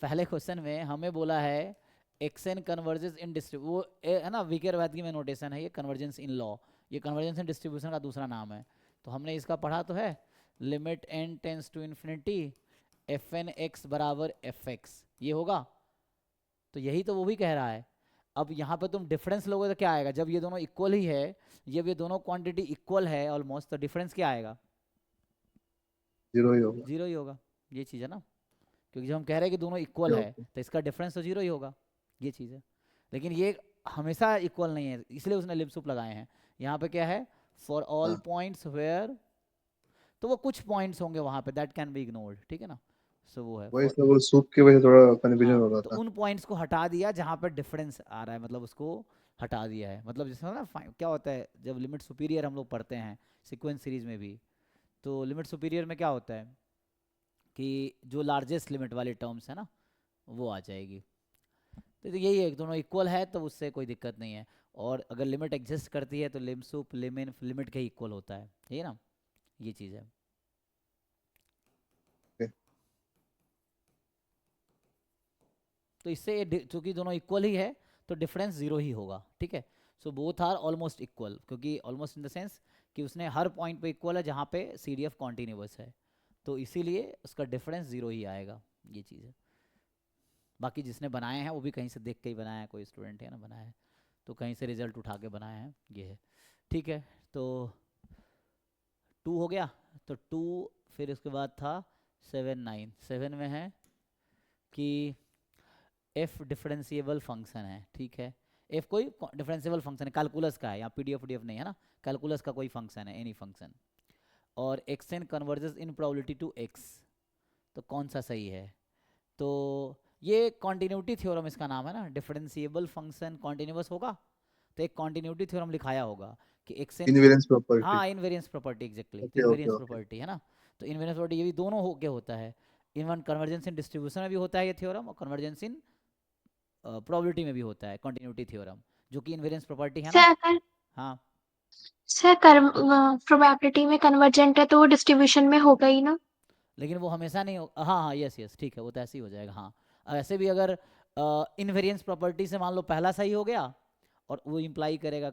पहले क्वेश्चन में हमें बोला है एक्स एन कन्वर्जेंस इन डिस्ट्रीब्यू, वो है ना वीके रोहैतगी में नोटेशन है ये, कन्वर्जेंस इन लॉ। ये कन्वर्जेंस इन डिस्ट्रीब्यूशन का दूसरा नाम है। तो हमने इसका पढ़ा तो है, limit N tends to infinity F N X बराबर एफ एक्स, ये होगा। तो यही तो वो भी कह रहा है। अब यहाँ पे तुम डिफरेंस लोगे तो क्या आएगा, जब ये दोनों इक्वल ही है, जब ये दोनों क्वांटिटी इक्वल है ऑलमोस्ट, तो डिफरेंस क्या आएगा, 0 ही होगा। 0 ही होगा। ये चीज़ है ना, क्योंकि जब हम कह रहे हैं कि दोनों इक्वल है तो इसका डिफरेंस तो 0 ही होगा, ये चीज़ है। लेकिन ये हमेशा इक्वल नहीं है, इसलिए उसने लिपसुप लगाए हैं। यहाँ पे क्या है, फॉर ऑल पॉइंट्स वेयर, तो वो कुछ पॉइंट्स होंगे वहाँ पे दैट कैन बी इग्नोर्ड, ठीक है ना। सो वो है वही सब, वो सूप की वजह से थोड़ा कंफ्यूजन हाँ, हो रहा तो था। उन पॉइंट्स को हटा दिया जहाँ पर डिफरेंस आ रहा है, मतलब उसको हटा दिया है। मतलब जैसे ना क्या होता है जब लिमिट सुपीरियर हम लोग पढ़ते हैं सीक्वेंस सीरीज में भी, तो लिमिट सुपीरियर में क्या होता है कि जो लार्जेस्ट लिमिट वाली टर्म्स है ना वो आ जाएगी। तो यही है, दोनों इक्वल है तो उससे कोई दिक्कत नहीं है। और अगर लिमिट एग्जिस्ट करती है तो लिमसुप लिमिन लिमिट के इक्वल होता है, ये ना, ये चीज़ है। तो इससे चूंकि दोनों इक्वल ही है तो डिफरेंस 0 ही होगा, ठीक है। So both are almost equal, क्योंकि ऑलमोस्ट इन द सेंस कि उसने हर पॉइंट पे इक्वल है जहाँ पे सी डी एफ कॉन्टीन्यूअस है, तो इसीलिए उसका डिफरेंस 0 ही आएगा, ये चीज़ है। बाकी जिसने बनाए हैं वो भी कहीं से देख के ही बनाया है, कोई स्टूडेंट है ना बनाया है तो कहीं से रिजल्ट उठा के बनाए हैं, ये है। ठीक है, तो 2 हो गया। तो 2 फिर उसके बाद था 7, 9। 7 में है कि f डिफरेंशिएबल फंक्शन है, ठीक है। f कोई डिफरेंशिएबल फंक्शन है, कैलकुलस का है, यहाँ pdf नहीं है ना, कैलकुलस का कोई फंक्शन है, एनी फंक्शन। और x n converges in probability to x, तो कौन सा सही है। तो ये कॉन्टिन्यूटी थ्योरम इसका नाम है ना, डिफरेंशिएबल फंक्शन कॉन्टिन्यूअस होगा तो एक कॉन्टिन्यूटी थ्योरम लिखाया होगा कि x n, इनवेरिएंस प्रॉपर्टी। हाँ invariance property, exactly, okay, invariance okay, okay. Property है ना। तो इनवेरिएंस प्रॉपर्टी ये भी दोनों हो के होता है, इवन कन्वर्जेंस इन डिस्ट्रीब्यूशन में भी होता है ये थ्योरम, और कन्वर्जेंस इन प्रोबेबिलिटी में भी होता है कॉन्टिन्यूटी थ्योरम, जो कि इनवेरिएंस प्रॉपर्टी है ना। सर अगर हाँ, सर प्रोबेबिलिटी में कन्वर्जेंट है तो वो डिस्ट्रीब्यूशन में होगा ही ना। लेकिन वो हमेशा नहीं हो, हाँ हाँ यस यस ठीक है, वो तो ऐसे ही हो जाएगा। हाँ, ऐसे भी अगर इनवेरिएंस प्रॉपर्टी से मान लो पहला सही हो गया और वो इम्प्लाई करेगा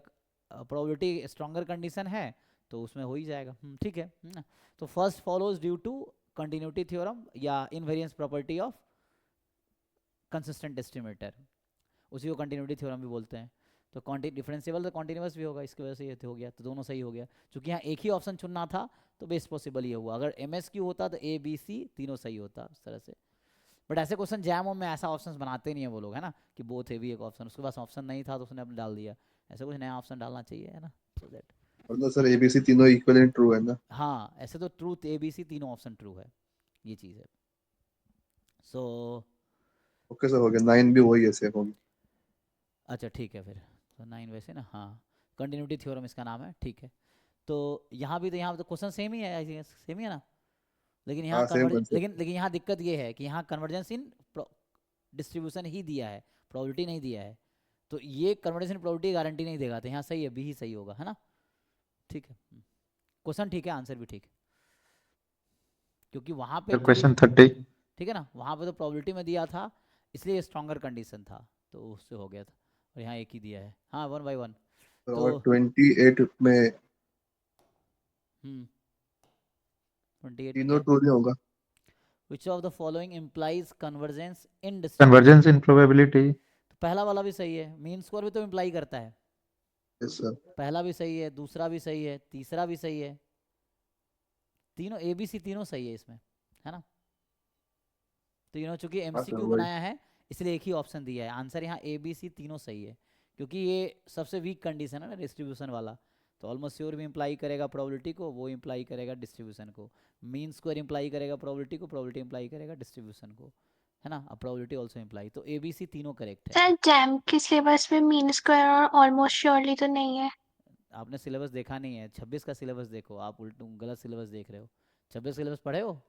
प्रोबेबिलिटी स्ट्रॉन्गर कंडीशन है तो उसमें हो ही जाएगा, ठीक है ना? तो first follows due to continuity theorem या invariance property of consistent estimator, उसी को कंटिन्यूटी थ्योरम भी बोलते हैं। तो डिफरेंशिएबल तो कॉन्टिन्यूस भी होगा, इसकी वजह से ये हो गया, तो दोनों सही हो गया। चूंकि यहाँ एक ही ऑप्शन चुनना था तो बेस्ट पॉसिबल ये हुआ, अगर MSQ होता तो A B C तीनों सही होता इस तरह से। बट ऐसे क्वेश्चन जैम में ऐसा ऑप्शन बनाते नहीं है वो लोग, है ना, कि बोथ है भी एक ऑप्शन, उसके पास ऑप्शन नहीं था तो उसने अपने डाल दिया। ऐसे कुछ नया ऑप्शन डालना चाहिए, है ना, सो दैट मतलब सर ABC तीनों इक्विवेलेंट ट्रू है ना? हाँ, ऐसे तो ट्रूथ ABC तीनों ऑप्शन ट्रू है, ये चीज़ है। सो ओके सर, हो गया। 9 भी वही है, सेम हो गया। अच्छा ठीक है फिर, तो 9 वैसे ना, हाँ, कंटिन्यूटी थ्योरम इसका नाम है, ठीक है। तो यहाँ भी तो क्वेश्चन सेम ही है, आई थिंक सेम ही है ना, लेकिन यहाँ हाँ, सेम कंसेप्ट। लेकिन यहाँ दिक्कत ये है कि यहाँ कन्वर्जेंस इन डिस्ट्रीब्यूशन ही दिया है, प्रोबेबिलिटी नहीं दिया है। तो ये कन्वर्जेंस इन प्रोबेबिलिटी गारंटी नहीं देगा, तो यहाँ सही है, बी ही सही होगा, है ना। ठीक है, क्वेश्चन ठीक है, आंसर भी ठीक है, क्योंकि वहाँ पे क्वेश्चन 30। ठीक है ना, वहाँ पे तो प्रोबेबिलिटी में दिया था, इसलिए स्ट्रॉन्गर कंडीशन था, तो उससे हो गया था। और यहाँ एक ही दिया है, हाँ 1 by 1। और 28 में 28 में तीनों क्या, ट्रू नहीं होगा? Which of the following implies convergence in convergence in probability. तो पहला वाला भी सही है, मीन स्क्वायर भी तो इम्प्लाई करता है, यस सर। पहला भी सही है, दूसरा भी सही है, तीसरा भी सही है, तीनों ABC तीनों सही है इसमें, है ना। तीनों चूंकि हाँ सर, MCQ वही। बनाया है, इसलिए एक ही ऑप्शन दिया है, आंसर यहाँ ABC तीनों सही है, क्योंकि ये सबसे वीक कंडीशन है ना डिस्ट्रीब्यूशन वाला, तो ऑलमोस्ट श्योर भी इम्प्लाई करेगा प्रोबेबिलिटी को, वो इम्प्लाई करेगा डिस्ट्रीब्यूशन को, मीन स्क्वायर इम्प्लाई करेगा प्रोबेबिलिटी को, प्रोबेबिलिटी इम्प्लाई करेगा डिस्ट्रीब्यूशन को, है ना। अब प्रोबेबिलिटी ऑल्सो इम्प्लाई, तो ABC तीनों करेक्ट है। सर जैम के सिलेबस में मीन स्क्वायर और ऑलमोस्ट श्योरली तो नहीं है। आपने सिलेबस देखा नहीं है, 26 का सिलेबस देखो, आप उल्टू गलत सिलेबस देख रहे हो। 26 सिलेबस पढ़े हो?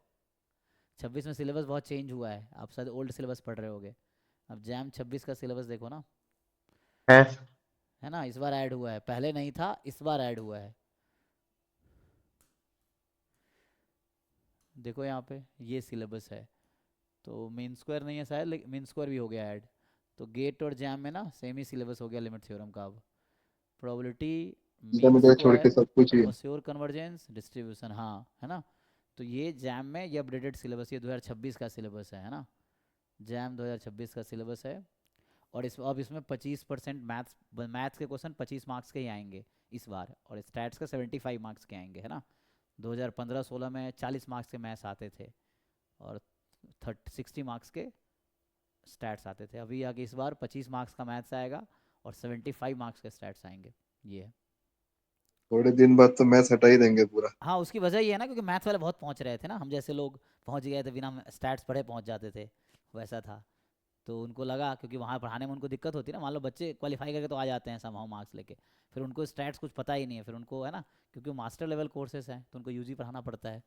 26 में सिलेबस बहुत चेंज हुआ है, आप शायद ओल्ड सिलेबस पढ़ रहे होगे। अब जैम 26 का सिलेबस देखो ना, है ना, इस बार ऐड हुआ है, पहले नहीं था, इस बार ऐड हुआ है। देखो यहाँ पे ये सिलेबस है, तो मीन स्क्वायर नहीं है शायद, लेकिन मीन स्क्वायर भी हो गया ऐड, तो गेट और जैम में ना सेम ही सिलेबस हो गया लिमिट थ्योरम का। अब प्रोबेबिलिटी, मीन इंटरमीडिएट छोड़ के स्क्वायर सब कुछ ही है। और श्योर कन्वर्जेंस, डिस्ट्रीब्यूशन, हाँ, है ना। तो ये जैम में ये अपडेटेड सिलेबस, ये 2026 का सिलेबस है ना, जैम 2026 का सिलेबस है। और अब इसमें 25% मैथ्स के क्वेश्चन 25 मार्क्स के ही आएंगे इस बार, और स्टैट्स का 75 मार्क्स के आएंगे, है ना। 2015-16 में 40 मार्क्स के मैथ्स आते थे और 60 मार्क्स के स्टैट्स आते थे। अभी आगे इस बार 25 मार्क्स का मैथ्स आएगा और 75 मार्क्स के स्टैट्स आएंगे, ये है। थोड़े दिन बाद तो मैथ्स हटा ही देंगे पूरा। हाँ, उसकी वजह ये है ना, क्योंकि मैथ्स वाले बहुत पहुंच रहे थे ना, हम जैसे लोग पहुंच गए थे, बिना स्टैट्स पढ़े पहुंच जाते थे, वैसा था। तो उनको लगा, क्योंकि वहाँ पढ़ाने में उनको दिक्कत होती है ना, मान लो बच्चे क्वालिफाई करके तो आ जाते हैं समहाउ मार्क्स लेके, फिर उनको स्टैट्स कुछ पता ही नहीं है, फिर उनको, है ना, क्योंकि मास्टर लेवल कोर्सेज हैं तो उनको यूजी पढ़ाना पड़ता है,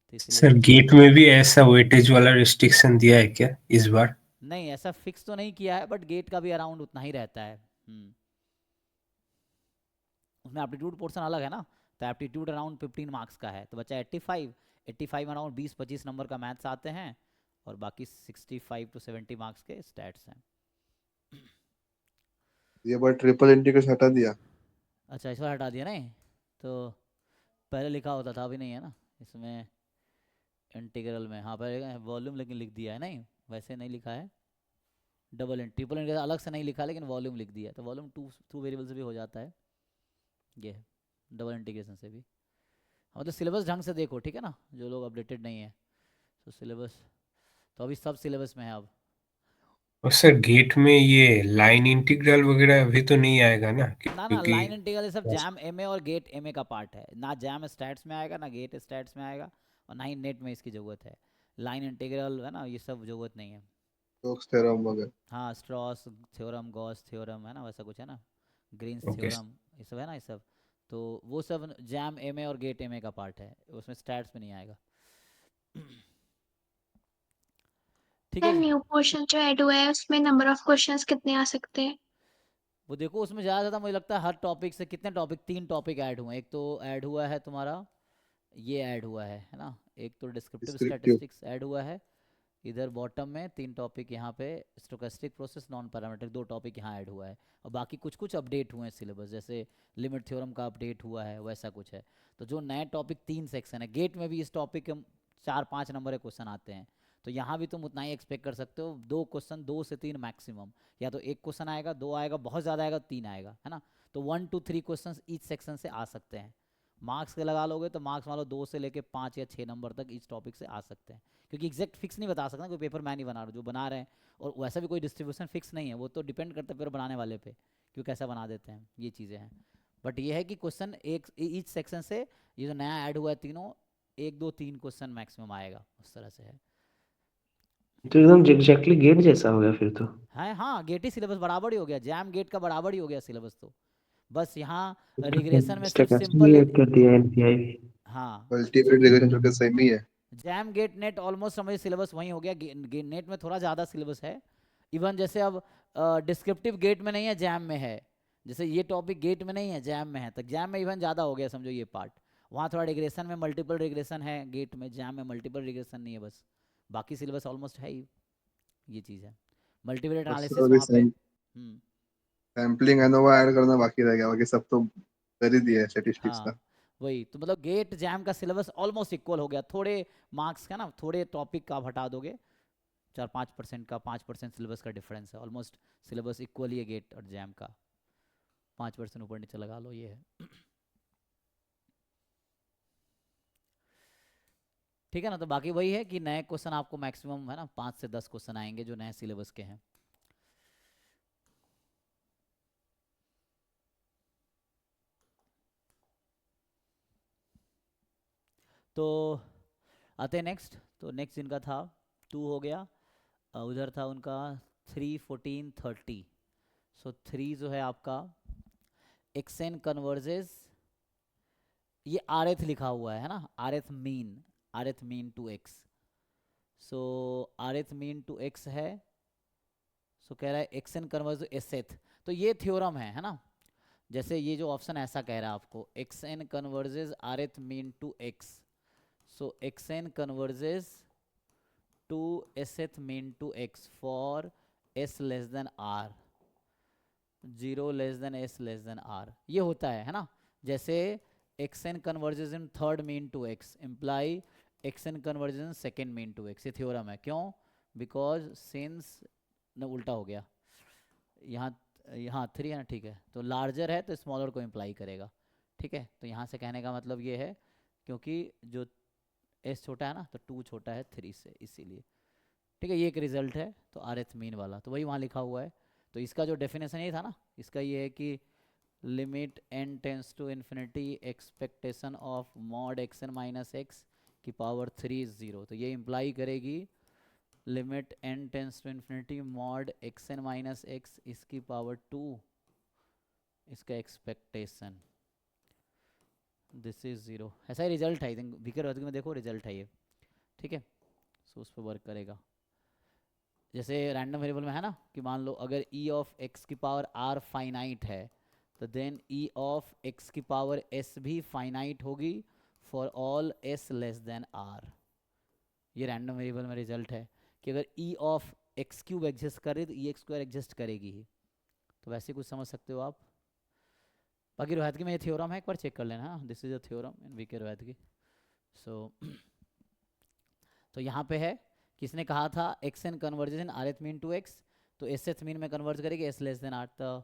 तो इसलिए। सर गेट में भी ऐसा वेटेज वाला रिस्ट्रिक्शन दिया है क्या इस बार? नहीं, ऐसा फिक्स तो नहीं किया है, बट गेट का भी अराउंड उतना ही रहता है। उसमें एप्टीट्यूड पोर्शन अलग है ना, तो एप्टीट्यूड अराउंड 15 मार्क्स का है, तो बच्चा 85 में अराउंड 20-25 नंबर का मैथ्स आते हैं, और बाकी 65 to 70 मार्क्स के स्टैट्स हैं। ये बार ट्रिपल इंटीग्रेशन हटा दिया। अच्छा, इस बार हटा दिया नहीं, तो पहले लिखा होता था, अभी नहीं है ना इसमें इंटीग्रल में। हाँ, पहले वॉल्यूम लेकिन लिख दिया है, नहीं वैसे नहीं लिखा है, ट्रिपल इंटीग्रल अलग से नहीं लिखा, लेकिन वॉल्यूम लिख दिया, तो वॉल्यूम टू वेरिएबल से भी हो जाता है, ये है डबल इंटीग्रेशन से भी। हाँ, मतलब सिलेबस ढंग से देखो, ठीक है ना, जो लोग अपडेटेड नहीं है, तो सिलेबस तो अभी सब सिलेबस में है अब। और सर गेट में ये लाइन इंटीग्रल वगैरह अभी तो नहीं आएगा ना, ना, क्योंकि लाइन इंटीग्रल ये सब जैम एमए और गेट एमए का पार्ट है ना, जैम स्टैट्स में आएगा ना गेट स्टैट्स में आएगा, और ना ही नेट में इसकी ज़रूरत है। लाइन इंटीग्रल, है ना, ये सब ज़रूरत नहीं है। स्टोक्स थ्योरम वगैरह। हाँ, स्ट्रॉस थ्योरम, गॉस थ्योरम, है ना, वैसा कुछ है ना, ग्रीन्स ओके। थ्योरम, ये सब है ना, ये सब, तो वो सब जैम एमए और गेट एमए का पार्ट है, उसमें स्टैट्स में नहीं आएगा। ठीक सर है, न्यू पोर्शन जो ऐड हुआ है उसमें नंबर ऑफ क्वेश्चंस कितने आ सकते हैं? वो देखो उसमें ज़्यादा ज़्यादा मुझे लगता है हर टॉपिक से कितने टॉपिक, 3 टॉपिक ऐड हुए हैं। एक तो ऐड हुआ है तुम्हारा, ये ऐड हुआ है ना, एक तो डिस्क्रिप्टिव डिस्क्रिप्टिव। स्टैटिस्टिक्स ऐड हुआ है इधर बॉटम में, 3 टॉपिक यहाँ पे, stochastic process, non parametric 2 topic यहाँ ऐड हुआ है, और बाकी कुछ कुछ अपडेट हुए हैं सिलेबस, जैसे लिमिट थ्योरम का अपडेट हुआ है, वैसा कुछ है। तो जो नए टॉपिक 3 सेक्शन है, गेट में भी इस टॉपिक के 4-5 नंबर के क्वेश्चन आते हैं, तो यहाँ भी तुम उतना ही एक्सपेक्ट कर सकते हो, 2 क्वेश्चन, 2 से 3 मैक्सिमम, या तो 1 क्वेश्चन आएगा, 2 आएगा, बहुत ज़्यादा आएगा 3 आएगा, है ना। तो 1 to 3 क्वेश्चन ईच सेक्शन से आ सकते हैं। मार्क्स के लगा लोगे तो मार्क्स मान लो 2 से लेके 5 या 6 नंबर तक इस टॉपिक से आ सकते हैं, क्योंकि एग्जैक्ट फिक्स नहीं बता सकता, कोई पेपर मैं नहीं बना रहा, जो बना रहे हैं, और वैसा भी कोई डिस्ट्रीब्यूशन फिक्स नहीं है, वो तो डिपेंड करता है पेपर बनाने वाले पे, क्यों कैसा बना देते हैं, ये चीज़ें हैं। बट ये है कि क्वेश्चन एक ईच सेक्शन से ये जो नया ऐड हुआ है तीनों 1 2 3 क्वेश्चन मैक्सिमम आएगा, उस तरह से है। तो एकदम एग्जैक्टली गेट जैसा हो गया फिर तो। है हाँ, गेट ही सिलेबस बराबर ही हो गया, जैम गेट का बराबर ही हो गया सिलेबस। तो बस यहाँ तो रिग्रेशन में सिर्फ स्टोकेस्टिक सिंपल ऐड कर दिया एनपीआई भी। हाँ मल्टीपल रिग्रेशन जो कि सेम ही है। जैम गेट नेट ऑलमोस्ट समझ सिलेबस वही हो गया, नेट में थोड़ा ज़्यादा सिलेबस है। इवन जैसे अब डिस्क्रिप्टिव गेट में नहीं है, जैम में है। जैसे ये टॉपिक गेट में नहीं है, जैम में है, तो जैम में इवन ज़्यादा हो गया समझो ये पार्ट। वहाँ थोड़ा रिग्रेशन में मल्टीपल रिग्रेशन है गेट में, जैम में मल्टीपल रिग्रेशन नहीं है, बस बाकी सिलेबस ऑलमोस्ट है ही। ये चीज़ है, मल्टीपल एनालिसिस अभी वहाँ पे। सैम्पलिंग एनोवा ऐड करना बाकी रह गया, बाकी सब तो कर ही दिया है स्टैटिस्टिक्स का। हाँ वही तो, मतलब गेट जैम का सिलेबस ऑलमोस्ट इक्वल हो गया, थोड़े मार्क्स का ना, थोड़े टॉपिक का आप हटा दोगे 4-5% का, 5% सिलेबस का डिफरेंस है। ऑलमोस्ट सिलेबस इक्वल ही है गेट और जैम का, 5% ऊपर नीचे लगा लो, ये है। ठीक है ना, तो बाकी वही है कि नए क्वेश्चन आपको मैक्सिमम है ना 5 से 10 क्वेश्चन आएंगे जो नए सिलेबस के हैं। तो आते हैं नेक्स्ट। तो नेक्स्ट इनका था 2 हो गया, उधर था उनका 3 14 30। सो 3 जो है आपका एक्सएन कन्वर्जेस, ये आरएथ लिखा हुआ है ना, rth mean to x. So rth mean to x है। सो कह रहा है एक्सएन कन्वर्ज एसेथ, तो ये थ्योरम है ना। जैसे ये जो ऑप्शन ऐसा कह रहा है आपको, x n converges rth mean to x. So x n converges to sth mean to x for s less than r, 0 less than s less than r, ये होता है ना। जैसे xn converges in third mean to x imply xn converges in second mean to x, ये theorem है। क्यों? Because since न उल्टा हो गया, यहाँ 3 है ना, ठीक है, तो लार्जर है तो स्मॉलर को इम्प्लाई करेगा। ठीक है, तो यहाँ से कहने का मतलब ये है क्योंकि जो s छोटा है ना तो 2 छोटा है 3 से, इसीलिए। ठीक है, ये एक रिजल्ट है तो आरएथ मीन वाला, तो वही वहाँ लिखा हुआ है। तो इसका जो डेफिनेशन ये था ना, इसका ये है कि limit n tends to infinity expectation of mod xn minus X की पावर 3 इज 0। तो ये इम्प्लाई करेगी limit n tends to infinity mod xn minus X इसकी पावर 2, इसका एक्सपेक्टेशन दिस इज 0। ऐसा ही रिजल्ट है, आई थिंक विकर में देखो रिजल्ट है ये। ठीक है, सो उस पर वर्क करेगा। जैसे रैंडम वेरिएबल में है ना कि मान लो अगर e ऑफ x की पावर r फाइनाइट है तो देन e ऑफ x की पावर s भी फाइनाइट होगी for all s less then r। ये रैंडम वेरिएबल में रिजल्ट है कि अगर e of x cube exist करे तो e एक्स स्क्वायर एग्जिस्ट करेगी ही। तो वैसे कुछ समझ सकते हो आप। बाकी रोहितगी में ये थ्योरम है, एक बार चेक कर लेना। This is a theorem in V K Rohatgi. So तो यहाँ पे है किसने कहा था x n converges in rth mean to x, तो एसएथ मीन में कन्वर्ज करेगी एस लेस देन आर। तो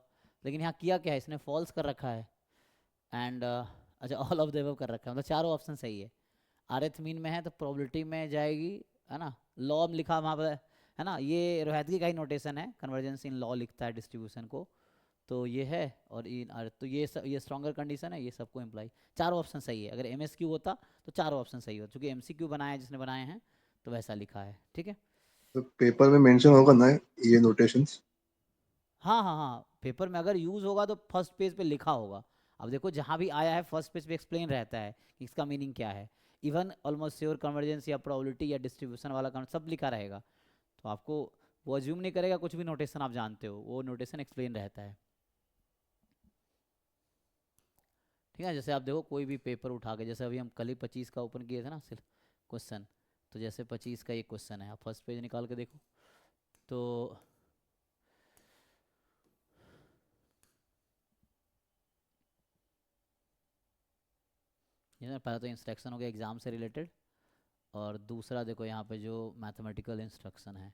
लेकिन यहाँ किया क्या है, इसने फॉल्स कर रखा है एंड अच्छा ऑल ऑफ द अबव कर रखा है, मतलब चारों ऑप्शन सही है। आरएथ मीन में है तो प्रोबेबिलिटी में जाएगी, है ना। लॉ लिखा वहाँ पर है ना, ये रोहितगी का ही नोटेशन है, कन्वर्जेंस इन लॉ लिखता है डिस्ट्रीब्यूशन को। तो ये है और इन तो ये स्ट्रॉन्गर कंडीशन है, ये सबको इम्प्लाई, चारों ऑप्शन सही है। अगर एमएसक्यू होता तो चारों ऑप्शन सही होता, क्योंकि एमसीक्यू बनाया है जिसने बनाए हैं तो वैसा लिखा है। ठीक है, तो पेपर में मेंशन होगा ना ये नोटेशंस? हाँ, पेपर में अगर यूज़ होगा तो फर्स्ट पेज पे लिखा होगा। अब देखो जहाँ भी आया है फर्स्ट पेज पे एक्सप्लेन रहता है कि इसका मीनिंग क्या है। इवन ऑलमोस्ट श्योर कन्वर्जेंस या प्रोबेबिलिटी या डिस्ट्रीब्यूशन वाला सब लिखा रहेगा, तो आपको वो अज्यूम नहीं करेगा कुछ भी नोटेशन आप जानते हो, वो नोटेशन एक्सप्लेन रहता है। ठीक है, जैसे आप देखो कोई भी पेपर उठा के, जैसे अभी हम कल ही 25 का ओपन किए थे ना सिर्फ क्वेश्चन, तो जैसे 25 का ये क्वेश्चन है, आप फर्स्ट पेज निकाल के देखो तो ये पहला तो इंस्ट्रक्शन हो गया एग्ज़ाम से रिलेटेड, और दूसरा देखो यहाँ पे जो मैथमेटिकल इंस्ट्रक्शन है,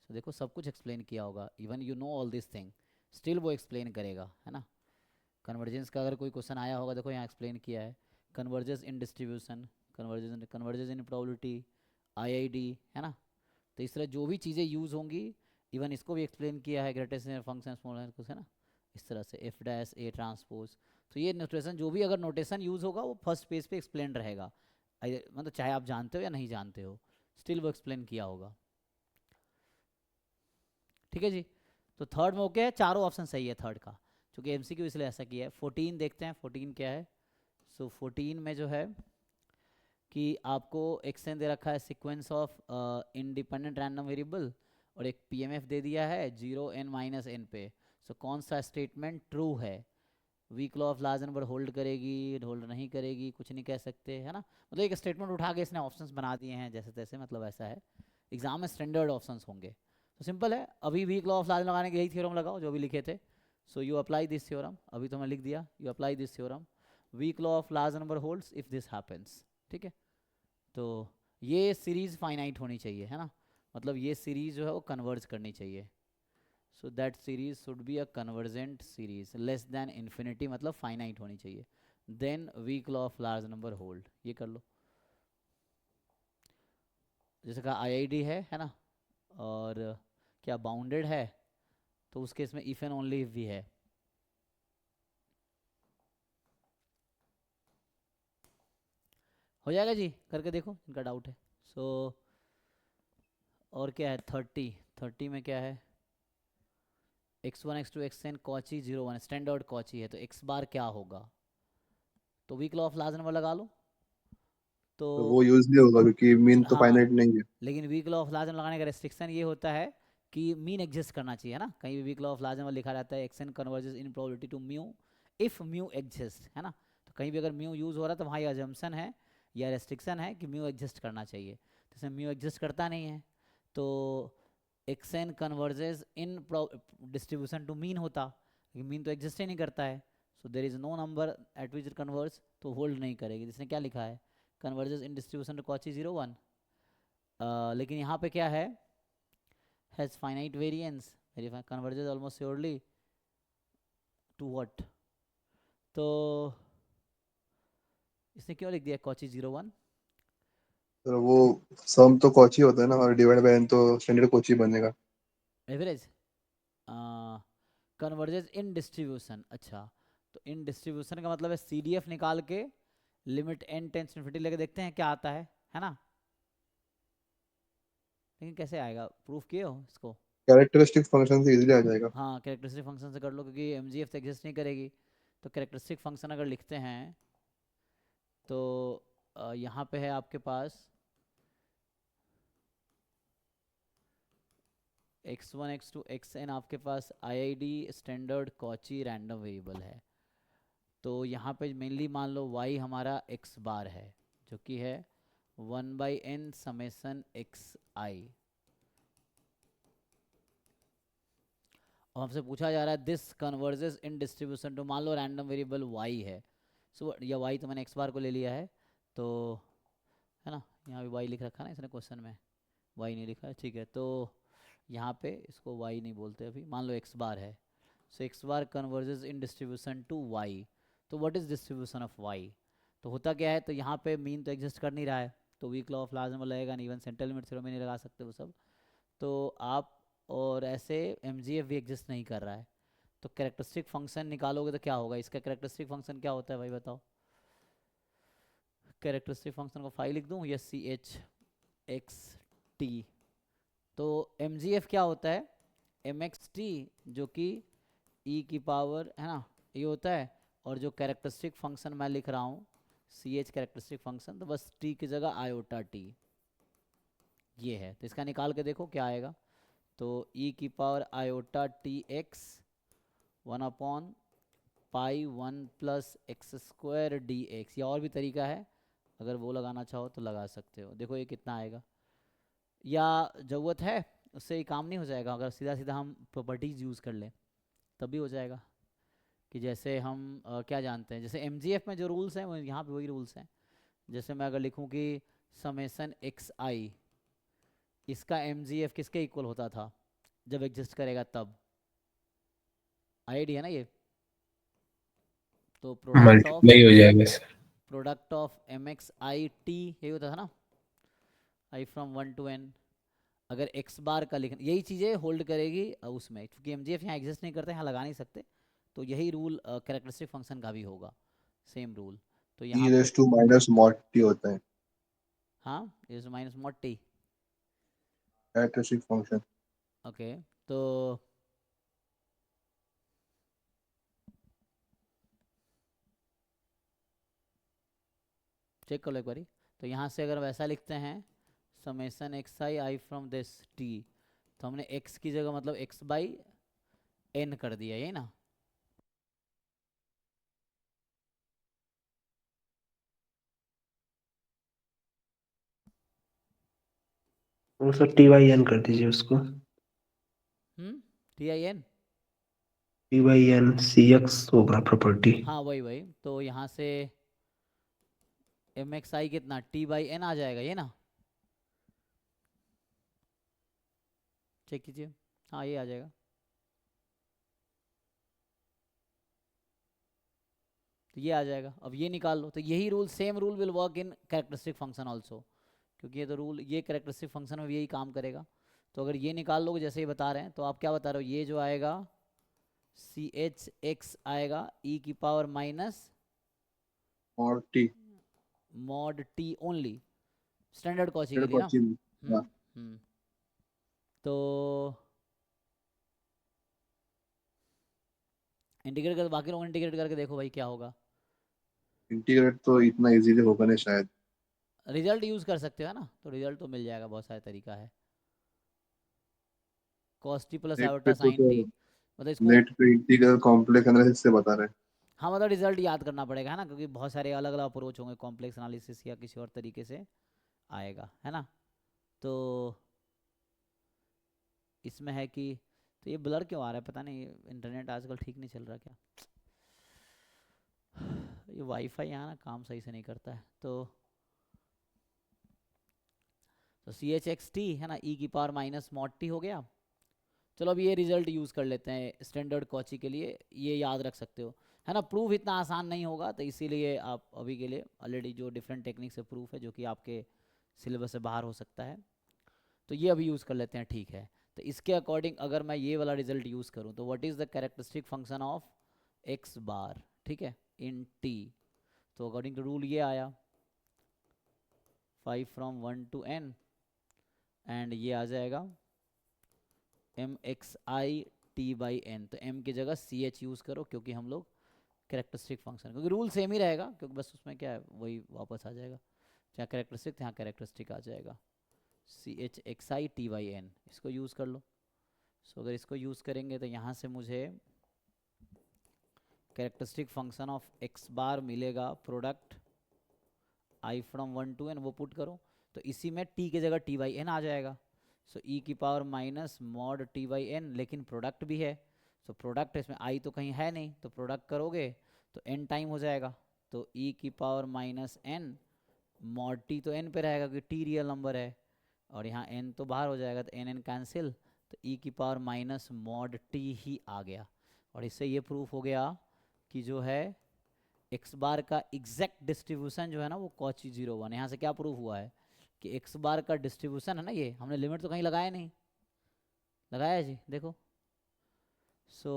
तो देखो सब कुछ एक्सप्लेन किया होगा। Even you know all this thing, still वो एक्सप्लेन करेगा, है ना। कन्वर्जेंस का अगर कोई क्वेश्चन आया होगा, देखो यहाँ एक्सप्लेन किया है, convergence in distribution, convergence in probability, IID, है ना। तो इस तरह जो भी चीज़ें यूज़ होंगी, इवन इसको भी एक्सप्लेन किया है, ग्रेटेस्ट फंक्शन स्मॉल कुछ, है ना, इस तरह से एफ डैश ए ट्रांसपोज। तो ये नोटेशन, जो भी अगर नोटेशन यूज़ होगा वो फर्स्ट पेज पे एक्सप्लेन रहेगा, मतलब चाहे आप जानते हो या नहीं जानते हो, स्टिल वो एक्सप्लेन किया होगा। ठीक है जी। तो थर्ड में ओके है, चारों ऑप्शन सही है थर्ड का, क्योंकि एमसीक्यू इसलिए ऐसा किया है। 14 देखते हैं, 14 क्या है। सो 14 में जो है कि आपको एक्सएन दे रखा है sequence of independent random variable, और एक पीएमएफ दे दिया है 0n-n पे। सो कौन सा स्टेटमेंट ट्रू है? Weak law of large number hold करेगी, होल्ड नहीं करेगी, कुछ नहीं कह सकते, है ना। मतलब एक स्टेटमेंट उठा के इसने ऑप्शंस बना दिए हैं जैसे तैसे, मतलब ऐसा है। एग्जाम में स्टैंडर्ड ऑप्शंस होंगे। तो सिंपल है, अभी वीक लॉ ऑफ लार्ज लगाने के यही थ्योरम लगाओ जो भी लिखे थे। So you apply this theorem, अभी तो मैं लिख दिया, you apply this theorem, weak law of large number holds if this happens. ठीक है, तो ये सीरीज फाइनाइट होनी चाहिए, है ना, मतलब ये सीरीज जो है वो कन्वर्ज करनी चाहिए। So that series should be a convergent series, less than infinity मतलब फाइनाइट होनी चाहिए, then weak law of large number hold. ये कर लो, जैसे कहा आईआईडी है ना, और क्या बाउंडेड है, तो उस केस में इफ एंड ओनली इफ भी है। हो जाएगा जी, करके देखो, इनका डाउट है। सो और क्या है 30 में क्या है, x1 x2 xn Cauchy 0 1 standard Cauchy है, तो x बार क्या होगा, तो weak law of large number लगा लो। तो वो यूज नहीं होगा क्योंकि मीन तो हाँ, फाइनाइट नहीं है। लेकिन weak law of large number लगाने का रेस्ट्रिक्शन ये होता है कि मीन एग्जिस्ट करना चाहिए, है ना। कहीं भी weak law of large number लिखा रहता है xn converges in probability to mu if mu exist, है ना। तो कहीं भी अगर म्यू यूज हो रहा है तो वहाँ ये अजम्पशन है या रेस्ट्रिक्शन है कि म्यू एग्जिस्ट करना चाहिए, तो इसमें म्यू एग्जिस्ट करता नहीं है, तो xn converges in distribution to mean होता, लेकिन मीन तो एग्जिस्ट ही नहीं करता है। So there is no number at which it converge, तो होल्ड नहीं करेगी। जिसने क्या लिखा है, converges in distribution to Cauchy 0 1, लेकिन यहाँ पे क्या है, has finite variance, converges almost surely to what, तो इसने क्यों लिख दिया कॉची 0 1? तो वो सम तो कॉची होता है ना, और डिवाइड बाय n तो स्टैंडर्ड कॉची बनेगा। एवरेज कन्वर्जेस इन डिस्ट्रीब्यूशन, अच्छा, तो इन डिस्ट्रीब्यूशन का मतलब है CDF निकाल के लिमिट n टेंस इन्फिनिटी लेके देखते हैं क्या आता है ना। लेकिन कैसे आएगा, प्रूफ किए हो इसको? कैरेक्टरिस्टिक फंक्शन से इजीली आ जाएगा। हाँ, कैरेक्टरिस्टिक फंक्शन से कर लो, क्योंकि MGF तो एग्जिस्ट नहीं करेगी। तो कैरेक्टरिस्टिक फंक्शन अगर लिखते हैं तो यहाँ पे है आपके पास x1 x2 xn, आपके पास IID standard Cauchy random variable है। तो यहाँ पे मेनली मान लो y हमारा x बार है, जो कि है 1/n समेसन xi, और हमसे पूछा जा रहा है this converges in distribution to, मान लो रैंडम वेरिएबल y है। सो या y तो मैंने x बार को ले लिया है, तो है ना, यहाँ भी y लिख रखा है ना इसने क्वेश्चन में, y नहीं लिखा है, ठीक है। तो यहाँ पे इसको y नहीं बोलते अभी, मान लो x बार है। So x bar converges in distribution to y, तो what is distribution of y, तो होता क्या है, तो यहाँ पे मीन तो एग्जिस्ट कर नहीं रहा है, तो weak law of large number लगेगा नहीं, इवन सेंट्रल लिमिट थ्योरम में नहीं लगा सकते वो सब, तो आप, और ऐसे MGF भी एग्जिस्ट नहीं कर रहा है, तो कैरेक्टरिस्टिक फंक्शन निकालोगे तो क्या होगा, इसका कैरेक्टरिस्टिक फंक्शन क्या होता है भाई बताओ। कैरेक्टरिस्टिक फंक्शन को फाइल लिख दूँ या CHXT, तो MGF क्या होता है, MXT, जो कि e की पावर, है ना, ये होता है, और जो कैरेक्टरिस्टिक फंक्शन मैं लिख रहा हूँ CH कैरेक्टरिस्टिक फंक्शन, तो बस t की जगह आयोटा t ये है, तो इसका निकाल के देखो क्या आएगा, तो e की power iota tx 1/π1 + x² dx, या और भी तरीका है, अगर वो लगाना चाहो तो लगा सकते हो। देखो ये कितना आएगा, या ज़रूरत है उससे ही काम नहीं हो जाएगा, अगर सीधा सीधा हम प्रॉपर्टीज़ यूज़ कर लें तब भी हो जाएगा, कि जैसे हम क्या जानते हैं, जैसे MGF में जो रूल्स हैं वो यहाँ पे वही रूल्स हैं। जैसे मैं अगर लिखूँ कि समेसन xi, इसका MGF किसके इक्वल होता था जब एग्जिस्ट करेगा तब, IID है ना ये, तो मल्टीप्लाई हो जाएगा sir. Product of MXi t यही होता था ना, i फ्रॉम 1 to n, अगर x बार का लिखना, यही चीज़ें होल्ड करेगी उसमें, क्योंकि MGF यहाँ एग्जिस्ट नहीं करते, यहाँ लगा नहीं सकते, तो यही रूल कैरेक्टरिस्टिक फंक्शन का भी होगा, सेम रूल। तो e यहाँ पे raised to minus mod t होता है हाँ is minus mod T. characteristic function। Okay तो चेक कर लो एक बारी। तो यहाँ से अगर वैसा लिखते हैं summation X i from this T, तो हमने x की जगह मतलब x बाई एन कर दिया, ये ना। वो सर TYN कर दीजिए उसको, T I N, TYN CX होगा प्रॉपर्टी। हाँ वही। तो यहाँ से एम एक्स आई कितना टी बाई एन आ जाएगा, ये ना। चेक कीजिए, हाँ ये आ जाएगा। तो ये आ जाएगा। अब ये निकाल लो, तो यही rule, same rule will work in characteristic function also, क्योंकि ये तो रूल ये कैरेक्टरिस्टिक फंक्शन में भी यही काम करेगा। तो अगर ये निकाल लोगे जैसे ही बता रहे हैं, तो आप क्या बता रहे हो, ये जो आएगा सी एच एक्स आएगा ई की power minus mod t mod T only, standard Cauchy के फिर लिए ना। कॉची हाँ तो इंटीग्रेट कर, बाकी लोग इंटीग्रेट करके देखो भाई क्या होगा। इंटीग्रेट तो इतना इजीली होगा नहीं शायद। रिजल्ट यूज कर सकते हो ना, तो रिजल्ट तो मिल जाएगा, बहुत सारे तरीका है। cos t plus net iota पे तो साइन टी, मतलब इसको नेट पे इंटीग्रल कॉम्प्लेक्स एनालिसिस से बता रहे हैं। हाँ मतलब रिजल्ट याद करना पड़ेगा है ना, क्योंकि बहुत सारे अलग अलग अप्रोच होंगे, कॉम्प्लेक्स एनालिसिस या किसी और तरीके से आएगा, है ना। तो इसमें है कि, तो ये ब्लर क्यों आ रहा है पता नहीं, इंटरनेट आजकल ठीक नहीं चल रहा क्या। ये वाईफाई यहाँ ना काम सही से नहीं करता है। तो सी एच एक्स टी है ना ई की पावर माइनस मॉड टी हो गया। चलो अब ये रिजल्ट यूज़ कर लेते हैं स्टैंडर्ड कॉची के लिए, ये याद रख सकते हो, है ना। प्रूफ इतना आसान नहीं होगा, तो इसीलिए आप अभी के लिए ऑलरेडी जो डिफरेंट टेक्निक से प्रूफ है, जो कि आपके सिलेबस से बाहर हो सकता है, तो ये अभी यूज़ कर लेते हैं, ठीक है। तो इसके अकॉर्डिंग अगर मैं ये वाला रिजल्ट यूज़ करूँ, तो what is the characteristic function of x bar, ठीक है, इन टी। तो अकॉर्डिंग टू रूल ये आया 5 from 1 to n, एंड ये आ जाएगा M X I T by N. तो m की जगह सी एच यूज़ करो, क्योंकि हम लोग कैरेक्टरिस्टिक फंक्शन, क्योंकि रूल सेम ही रहेगा, क्योंकि बस उसमें क्या है वही वापस आ जाएगा, जहाँ कैरेक्टरिस्टिक यहाँ कैरेक्टरिस्टिक आ जाएगा, C H X I T by N, इसको यूज़ कर लो। सो अगर इसको यूज़ करेंगे तो यहाँ से मुझे कैरेक्टरिस्टिक फंक्शन ऑफ एक्स बार मिलेगा, product I from 1 to n, वो पुट करो, तो इसी में t की जगह t बाई एन आ जाएगा। सो e की power minus mod t by N, लेकिन प्रोडक्ट भी है, सो प्रोडक्ट इसमें i तो कहीं है नहीं, तो प्रोडक्ट करोगे तो n टाइम हो जाएगा, तो e की power minus n mod t तो n पे रहेगा, क्योंकि t रियल नंबर है, और यहाँ n तो बाहर हो जाएगा, तो n n कैंसिल, तो e की पावर माइनस मॉड t ही आ गया। और इससे ये प्रूफ हो गया कि जो है एक्स बार का एग्जैक्ट डिस्ट्रीब्यूशन जो है ना वो कॉची 0 1। यहाँ से क्या प्रूफ हुआ है कि एक्स बार का डिस्ट्रीब्यूशन है ना, ये हमने लिमिट तो कहीं लगाया नहीं, लगाया जी देखो। सो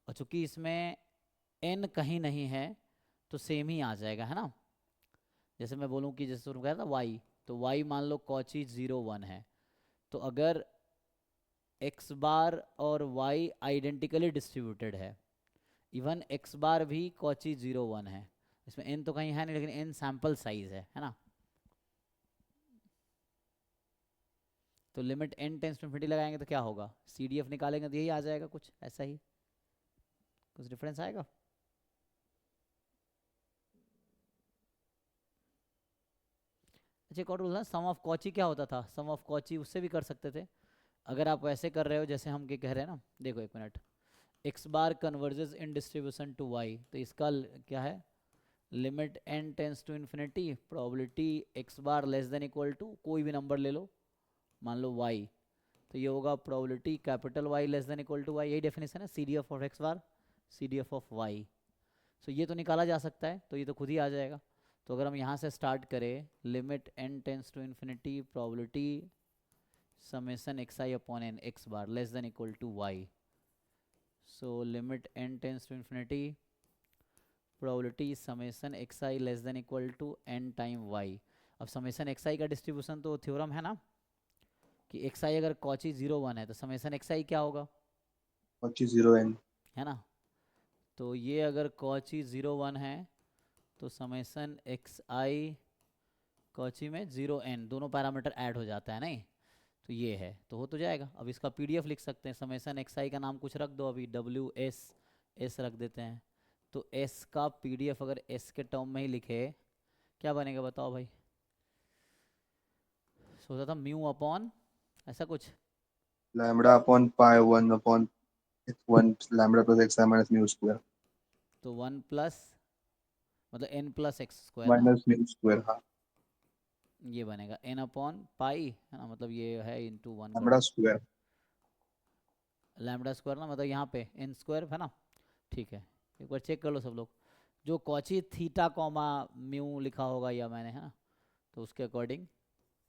और चूंकि इसमें n कहीं नहीं है तो सेम ही आ जाएगा, है ना। जैसे मैं बोलूँ कि जैसे कहा था y, तो y मान लो कॉची 0 1 है, तो अगर एक्स बार और y आइडेंटिकली डिस्ट्रीब्यूटेड है, इवन एक्स बार भी कॉची 0 1 है, इसमें n तो कहीं है नहीं, लेकिन n सैंपल साइज है ना। तो limit n tends to infinity लगाएंगे तो क्या होगा, CDF निकालेंगे तो यही आ जाएगा, कुछ ऐसा ही, कुछ डिफरेंस आएगा। अच्छा एक और रूल ना, सम ऑफ कॉची क्या होता था, सम ऑफ कॉची उससे भी कर सकते थे। अगर आप वैसे कर रहे हो जैसे हम कह रहे हैं ना, देखो एक minute, X bar converges in distribution to Y, तो इसका क्या है, limit n tends to infinity probability X bar less than equal to कोई भी नंबर ले लो, मान लो y, तो ये होगा probability capital Y less than equal to y, यही डेफिनेशन है CDF of x bar CDF of y। So ये तो निकाला जा सकता है, तो ये तो खुद ही आ जाएगा। तो अगर हम यहाँ से स्टार्ट करें, limit n tends to infinity probability summation X I upon N X bar less than equal to y, so limit n tends to infinity probability summation xi less than equal to n time y। अब summation xi का distribution तो theorem है ना कि xi अगर Cauchy 0 1 है तो summation xi क्या होगा, Cauchy 0n. है ना। तो ये अगर कॉची 0 1 है तो समेशन xi कॉची में 0n दोनों पैरामीटर ऐड हो जाता है नहीं, तो ये है तो हो तो जाएगा। अब इसका पीडीएफ लिख सकते हैं, समेशन xi का नाम कुछ रख दो, अभी WS रख देते हैं। तो s का पीडीएफ अगर s के टर्म में ही लिखे क्या बनेगा बताओ भाई। सोचा था म्यू अपॉन ऐसा कुछ, Lambda upon pi 1 upon it's 1 lambda plus xi minus mu square. तो 1 प्लस मतलब n प्लस एक्स स्क्वायर ना, Minus mu square. हाँ. ये बनेगा n अपॉन पाई है ना, मतलब ये है into 1 Lambda square. Lambda square ना, मतलब यहाँ पे n स्क्वायर है ना। ठीक है, एक बार चेक कर लो सब लोग, जो कॉची थीटा कॉमा म्यू लिखा होगा या मैंने है ना, तो उसके अकॉर्डिंग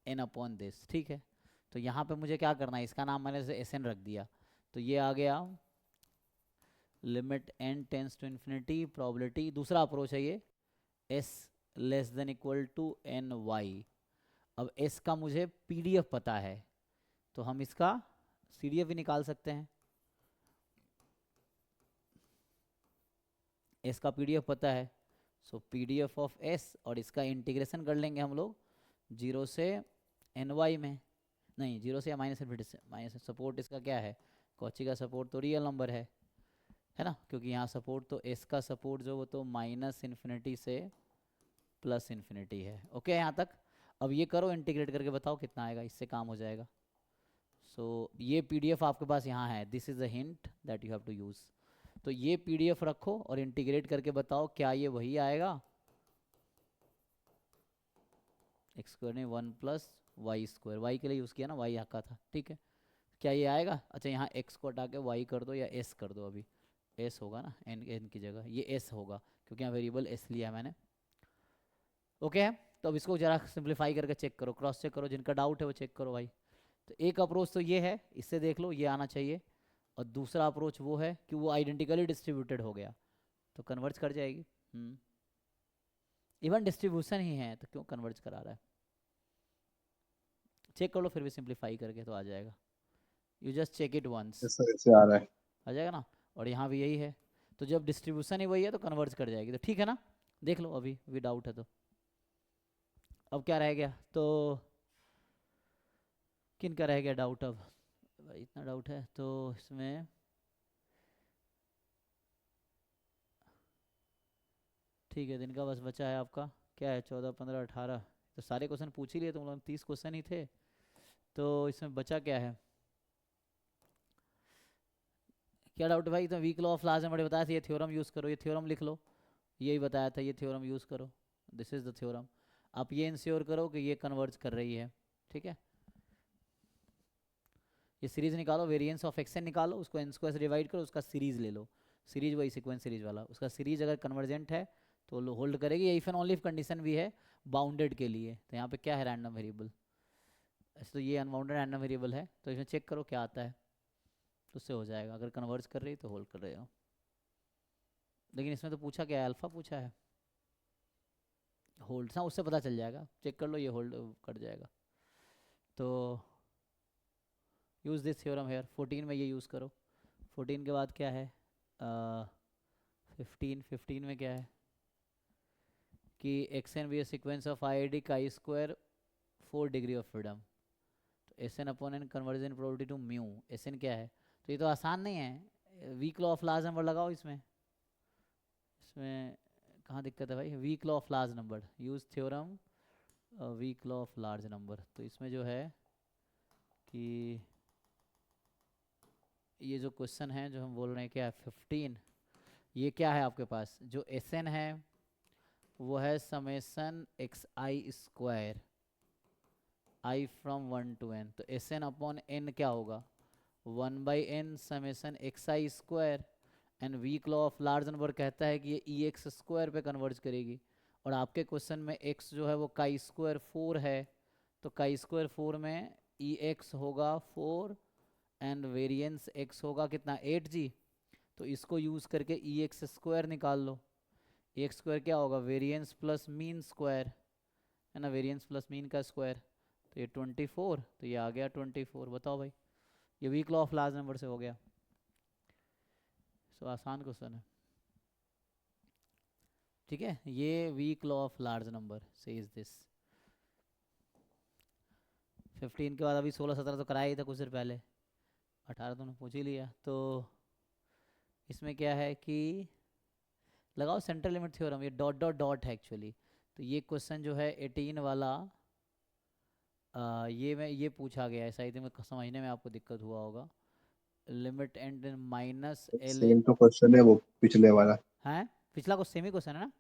n अपॉन दिस। ठीक है, तो यहाँ पे मुझे क्या करना है, इसका नाम मैंने जैसे Sn रख दिया, तो ये आ गया limit n tends to infinity probability. दूसरा अप्रोच है ये s less than equal to N Y. अब s का मुझे pdf पता है तो हम इसका cdf भी निकाल सकते हैं। s का pdf पता है, सो pdf ऑफ s, और इसका इंटीग्रेशन कर लेंगे हम लोग 0 से ny में, नहीं 0 से या माइनस इन्फिनिटी से, माइनस सपोर्ट इसका क्या है, कॉची का सपोर्ट तो रियल नंबर है ना, क्योंकि यहाँ सपोर्ट तो s का सपोर्ट जो वो तो माइनस इन्फिनिटी से प्लस इन्फिनिटी है। ओके यहाँ तक। अब ये करो इंटीग्रेट करके बताओ कितना आएगा, इससे काम हो जाएगा। सो ये पीडीएफ आपके पास यहाँ है, this is a hint that you have to use. तो ये पीडीएफ रखो और इंटीग्रेट करके बताओ क्या ये वही आएगा, एक्स स्क्वायर ने 1 प्लस वाई स्क्वायर, वाई के लिए यूज़ किया ना, वाई यहाँ का था। ठीक है, क्या ये आएगा। अच्छा यहाँ एक्स को हटा के वाई कर दो या एस कर दो, अभी एस होगा ना, एन की जगह ये एस होगा क्योंकि यहाँ वेरिएबल एस लिया है मैंने। ओके है, तो अब इसको जरा सिंप्लीफाई करके चेक करो, क्रॉस चेक करो, जिनका डाउट है वो चेक करो भाई। तो एक अप्रोच तो ये है, इससे देख लो ये आना चाहिए, और दूसरा अप्रोच वो है कि वो आइडेंटिकली डिस्ट्रीब्यूटेड हो गया तो कन्वर्ज कर जाएगी। इवन डिस्ट्रीब्यूशन ही है तो क्यों कन्वर्ज करा रहा है, चेक कर लो फिर भी सिंप्लीफाई करके तो आ जाएगा। You just check it once, ऐसे आ रहा है. आ जाएगा ना। और यहाँ भी यही है, तो जब डिस्ट्रीब्यूशन ही वही है तो कन्वर्ज कर जाएगी, तो ठीक है ना। देख लो अभी भी डाउट है तो। अब क्या रह गया, तो किन का रह गया डाउट, अब भाई इतना डाउट है तो इसमें ठीक है, दिन का बस बचा है आपका क्या है 14 15 18, तो सारे क्वेश्चन पूछ ही लिए तुम लोग, 30 क्वेश्चन ही थे, तो इसमें बचा क्या है, क्या डाउट है भाई। तो weak law of large number बताया था, ये थ्योरम यूज़ करो, ये थ्योरम लिख लो, यही बताया था, ये थ्योरम यूज़ करो, दिस इज़ द थ्योरम। आप ये इंश्योर करो कि ये कन्वर्ज कर रही है। ठीक है, ये सीरीज निकालो, वेरिएंस ऑफ एक्स एन निकालो, उसको एन स्क्वायर से डिवाइड करो, उसका सीरीज ले लो, सीरीज वही सीक्वेंस सीरीज वाला, उसका सीरीज अगर कन्वर्जेंट है तो होल्ड करेगी। ये if and only if condition भी है बाउंडेड के लिए, तो यहाँ पे क्या है रैंडम वेरिएबल, ऐसे तो ये अनबाउंडेड रैंडम वेरिएबल है, तो इसमें चेक करो क्या आता है, तो उससे हो जाएगा। अगर कन्वर्ज कर रही तो होल्ड कर रहे हो, लेकिन इसमें तो पूछा क्या है, अल्फा पूछा है, होल्ड, हाँ उससे पता चल जाएगा, चेक कर लो ये होल्ड कर जाएगा। तो यूज़ दिस थ्योरम हेयर, 14 में ये यूज़ करो। 14 के बाद क्या है, 15 में क्या है कि x N be a sequence of I I D का स्क्वायर 4 डिग्री ऑफ फ्रीडम, तो S N upon N convergence probability to mu, S N क्या है, तो ये तो आसान नहीं है, weak law of large number लगाओ इसमें, इसमें कहाँ दिक्कत है भाई, weak law of large number, use theorem weak law of large number. तो इसमें जो है कि ये जो क्वेश्चन है जो हम बोल रहे हैं क्या है 15, ये क्या है आपके पास, जो एस एन है वो है summation X I square I from 1 to n, तो एस एन अपॉन एन क्या होगा 1/n summation X I square, and weak law of large number कहता है कि ये ई एक्स स्क्वायर पे कन्वर्ज करेगी, और आपके क्वेश्चन में x जो है वो काई स्क्वायर 4 है, तो काई स्क्वायर 4 में ई एक्स होगा 4 एंड वेरिएंस x होगा कितना 8g, तो इसको यूज़ करके ई एक्स स्क्वायर निकाल लो। ई एक्स स्क्वायर क्या होगा, वेरिएंस प्लस मीन स्क्वायर, है ना, वेरिएंस प्लस मीन का स्क्वायर। तो ये 24, तो ये आ गया 24। बताओ भाई, ये weak law of large number से हो गया। सो आसान क्वेश्चन है, ठीक है। ये weak law of large number से इज दिस। 15 के बाद अभी 16 17 तो कराया ही था कुछ देर पहले, 18 तो पूछ ही लिया। तो इसमें क्या है कि लगाओ सेंट्रल लिमिट थ्योरम, ये डॉट डॉट डॉट है एक्चुअली। तो ये क्वेश्चन जो है 18 वाला ये पूछा गया है, शायद में समझने में आपको दिक्कत हुआ होगा। Limit and minus L same तो क्वेश्चन है वो पिछले वाला। है, पिछला कुछ सेम ही क्वेश्चन है ना।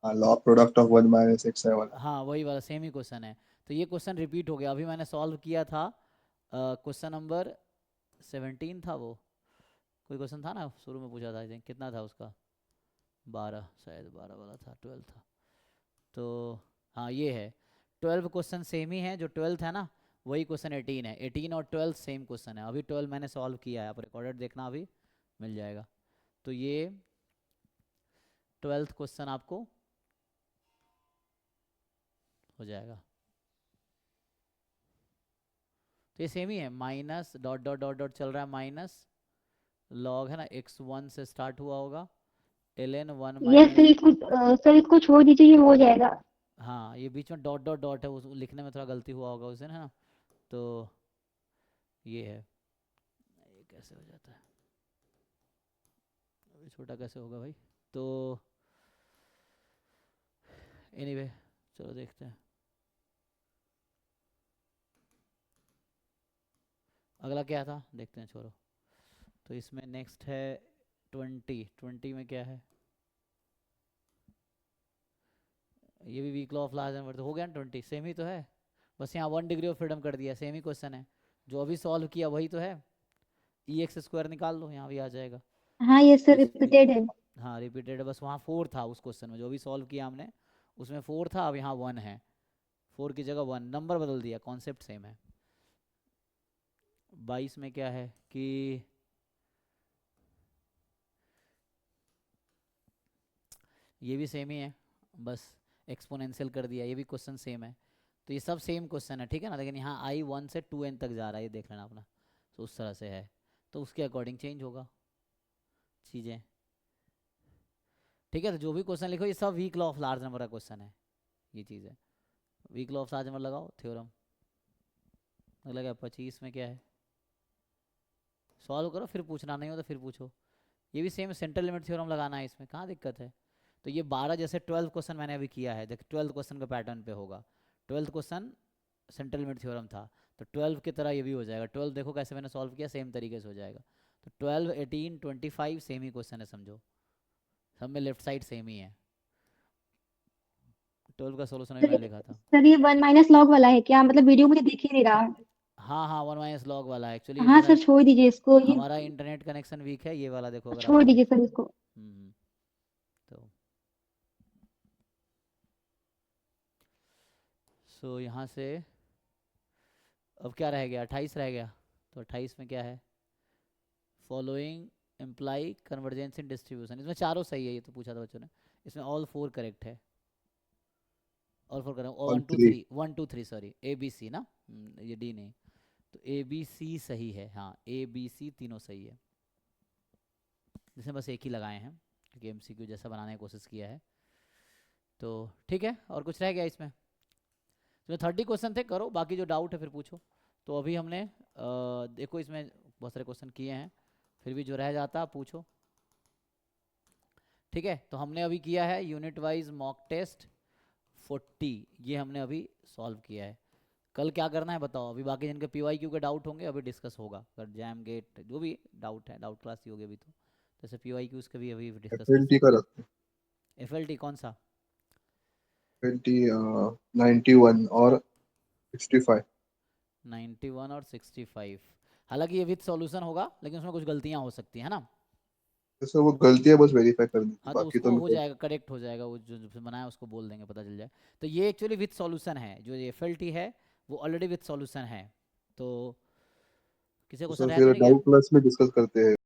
हाँ, law product of 1 minus x है वाला। हाँ वही वाला सेम ही क्वेश्चन है। तो ये क्वेश्चन रिपीट हो गया। अभी मैंने सॉल्व किया था क्वेश्चन नंबर 17 था वो, कोई क्वेश्चन था ना शुरू में पूछा था, आई थिंक कितना था उसका, 12 शायद, 12 वाला था, 12 था। तो हाँ ये है 12 क्वेश्चन सेम ही है, जो 12th है ना वही क्वेश्चन 18 है। 18 और 12 सेम क्वेश्चन है। अभी 12 मैंने सॉल्व किया है, आप रिकॉर्डेड देखना अभी मिल जाएगा। तो ये 12th क्वेश्चन आपको हो जाएगा। तो ये सेम ही है, minus dot dot dot dot चल रहा है, माइनस लॉग है ना x1 से स्टार्ट हुआ होगा, ln 1 yes sir, minus, sir इसको छोड़ दीजिए, ये हो जाएगा। हाँ ये बीच में डॉट डॉट डॉट है, उस लिखने में थोड़ा गलती हुआ होगा उस दिन, है ना। तो ये है, ये कैसे हो जाता है, अभी छोटा कैसे होगा भाई। तो एनीवे चलो देखते हैं अगला क्या था, देखते हैं, छोड़ो। तो इसमें नेक्स्ट है 20 में क्या है, ये भी weak law of large number तो हो गया ना। 20 सेम ही तो है, बस यहाँ 1 डिग्री ऑफ फ्रीडम कर दिया, सेम ही क्वेश्चन है, जो अभी सॉल्व किया वही तो है। ई एक्स स्क्वायर निकाल लो, यहाँ भी आ जाएगा। हाँ यस सर, इस- रिपीटेड है। हाँ रिपीटेड है, बस वहाँ 4 था उस क्वेश्चन में जो अभी सॉल्व किया हमने, उसमें 4 था, अब यहाँ 1 है। 4 की जगह 1, नंबर बदल दिया, कॉन्सेप्ट सेम है। 22 में क्या है कि ये भी सेम ही है, बस एक्सपोनेंशियल कर दिया, ये भी क्वेश्चन सेम है। तो ये सब सेम क्वेश्चन है, ठीक है ना। लेकिन यहाँ आई 1 से 2n तक जा रहा है, ये देख लेना अपना। तो उस तरह से है, तो उसके अकॉर्डिंग चेंज होगा चीज़ें, ठीक है। तो जो भी क्वेश्चन लिखो ये सब weak law of large number का क्वेश्चन है, ये चीज़ है। Weak law of large number लगाओ थ्योरम, लगा 25 में क्या है, सॉल्व करो, फिर पूछना नहीं हो तो फिर पूछो। ये भी सेम सेंट्रल लिमिट थ्योरम लगाना है, इसमें कहाँ दिक्कत है। तो ये 12 जैसे 12 क्वेश्चन मैंने अभी किया है, देख 12 क्वेश्चन का पैटर्न पे होगा। 12 क्वेश्चन सेंट्रल लिमिट थ्योरम था, तो 12 की तरह ये भी हो जाएगा। 12 देखो कैसे मैंने सॉल्व किया, सेम तरीके से हो जाएगा। तो 12, 18, 25 सेम ही क्वेश्चन है, समझो सब में लेफ्ट साइड सेम ही है। 12 का सोल्यूशन अभी मैंने लिखा था। सर ये 1 माइनस लॉग वाला है क्या, मतलब वीडियो मुझे दिख ही नहीं रहा। हाँ हाँ 1 माइनस लॉग वाला है एक्चुअली। हाँ सर छोड़ दीजिए इसको, ये हमारा इंटरनेट कनेक्शन वीक है, ये वाला देखो अगर छोड़ आप। दीजिए सर इसको। तो सो यहाँ से अब क्या रह गया, 28 रह गया। तो 28 में क्या है, following imply convergence in distribution. इसमें चारों सही है, ये तो पूछा था बच्चों ने। इसमें ऑल 4 करेक्ट है, all 4 correct, 1 2 3 sorry, A B C ना, ये डी नहीं। तो ए बी सी सही है, हाँ ए बी सी तीनों सही है। जिसमें बस एक ही लगाए हैं क्योंकि एमसीक्यू जैसा बनाने की कोशिश किया है। तो ठीक है, और कुछ रह गया इसमें। तो 30 क्वेश्चन थे, करो, बाकी जो डाउट है फिर पूछो। तो अभी हमने देखो इसमें बहुत सारे क्वेश्चन किए हैं, फिर भी जो रह जाता पूछो, ठीक है। तो हमने अभी किया है यूनिट वाइज मॉक टेस्ट 40, ये हमने अभी सॉल्व किया है। कल क्या करना है बताओ, अभी बाकी जिनके PYQ के डाउट होंगे अभी डिस्कस होगा, अगर जैम गेट जो भी डाउट है, डाउट क्लास ही होगी अभी। तो जैसे PYQs के भी अभी डिस्कस। FLT का रखते हैं। FLT कौन सा, FLT 91 और 65। 91 और 65, हालांकि ये विद सॉल्यूशन होगा, लेकिन उसमें कुछ गलतियां हो सकती है ना। तो सर वो गलतियां बस वेरीफाई कर दी, हाँ तो बाकी उसको तो हो जाएगा, करेक्ट हो जाएगा, वो जो बनाया उसको बोल देंगे, पता चल जाए। तो ये एक्चुअली विथ सॉल्यूशन है, जो ये FLT है वो ऑलरेडी विथ सॉल्यूशन है। तो किसी तो को सर रह तो फिर नहीं गया। डाउट क्लास में डिस्कस करते हैं।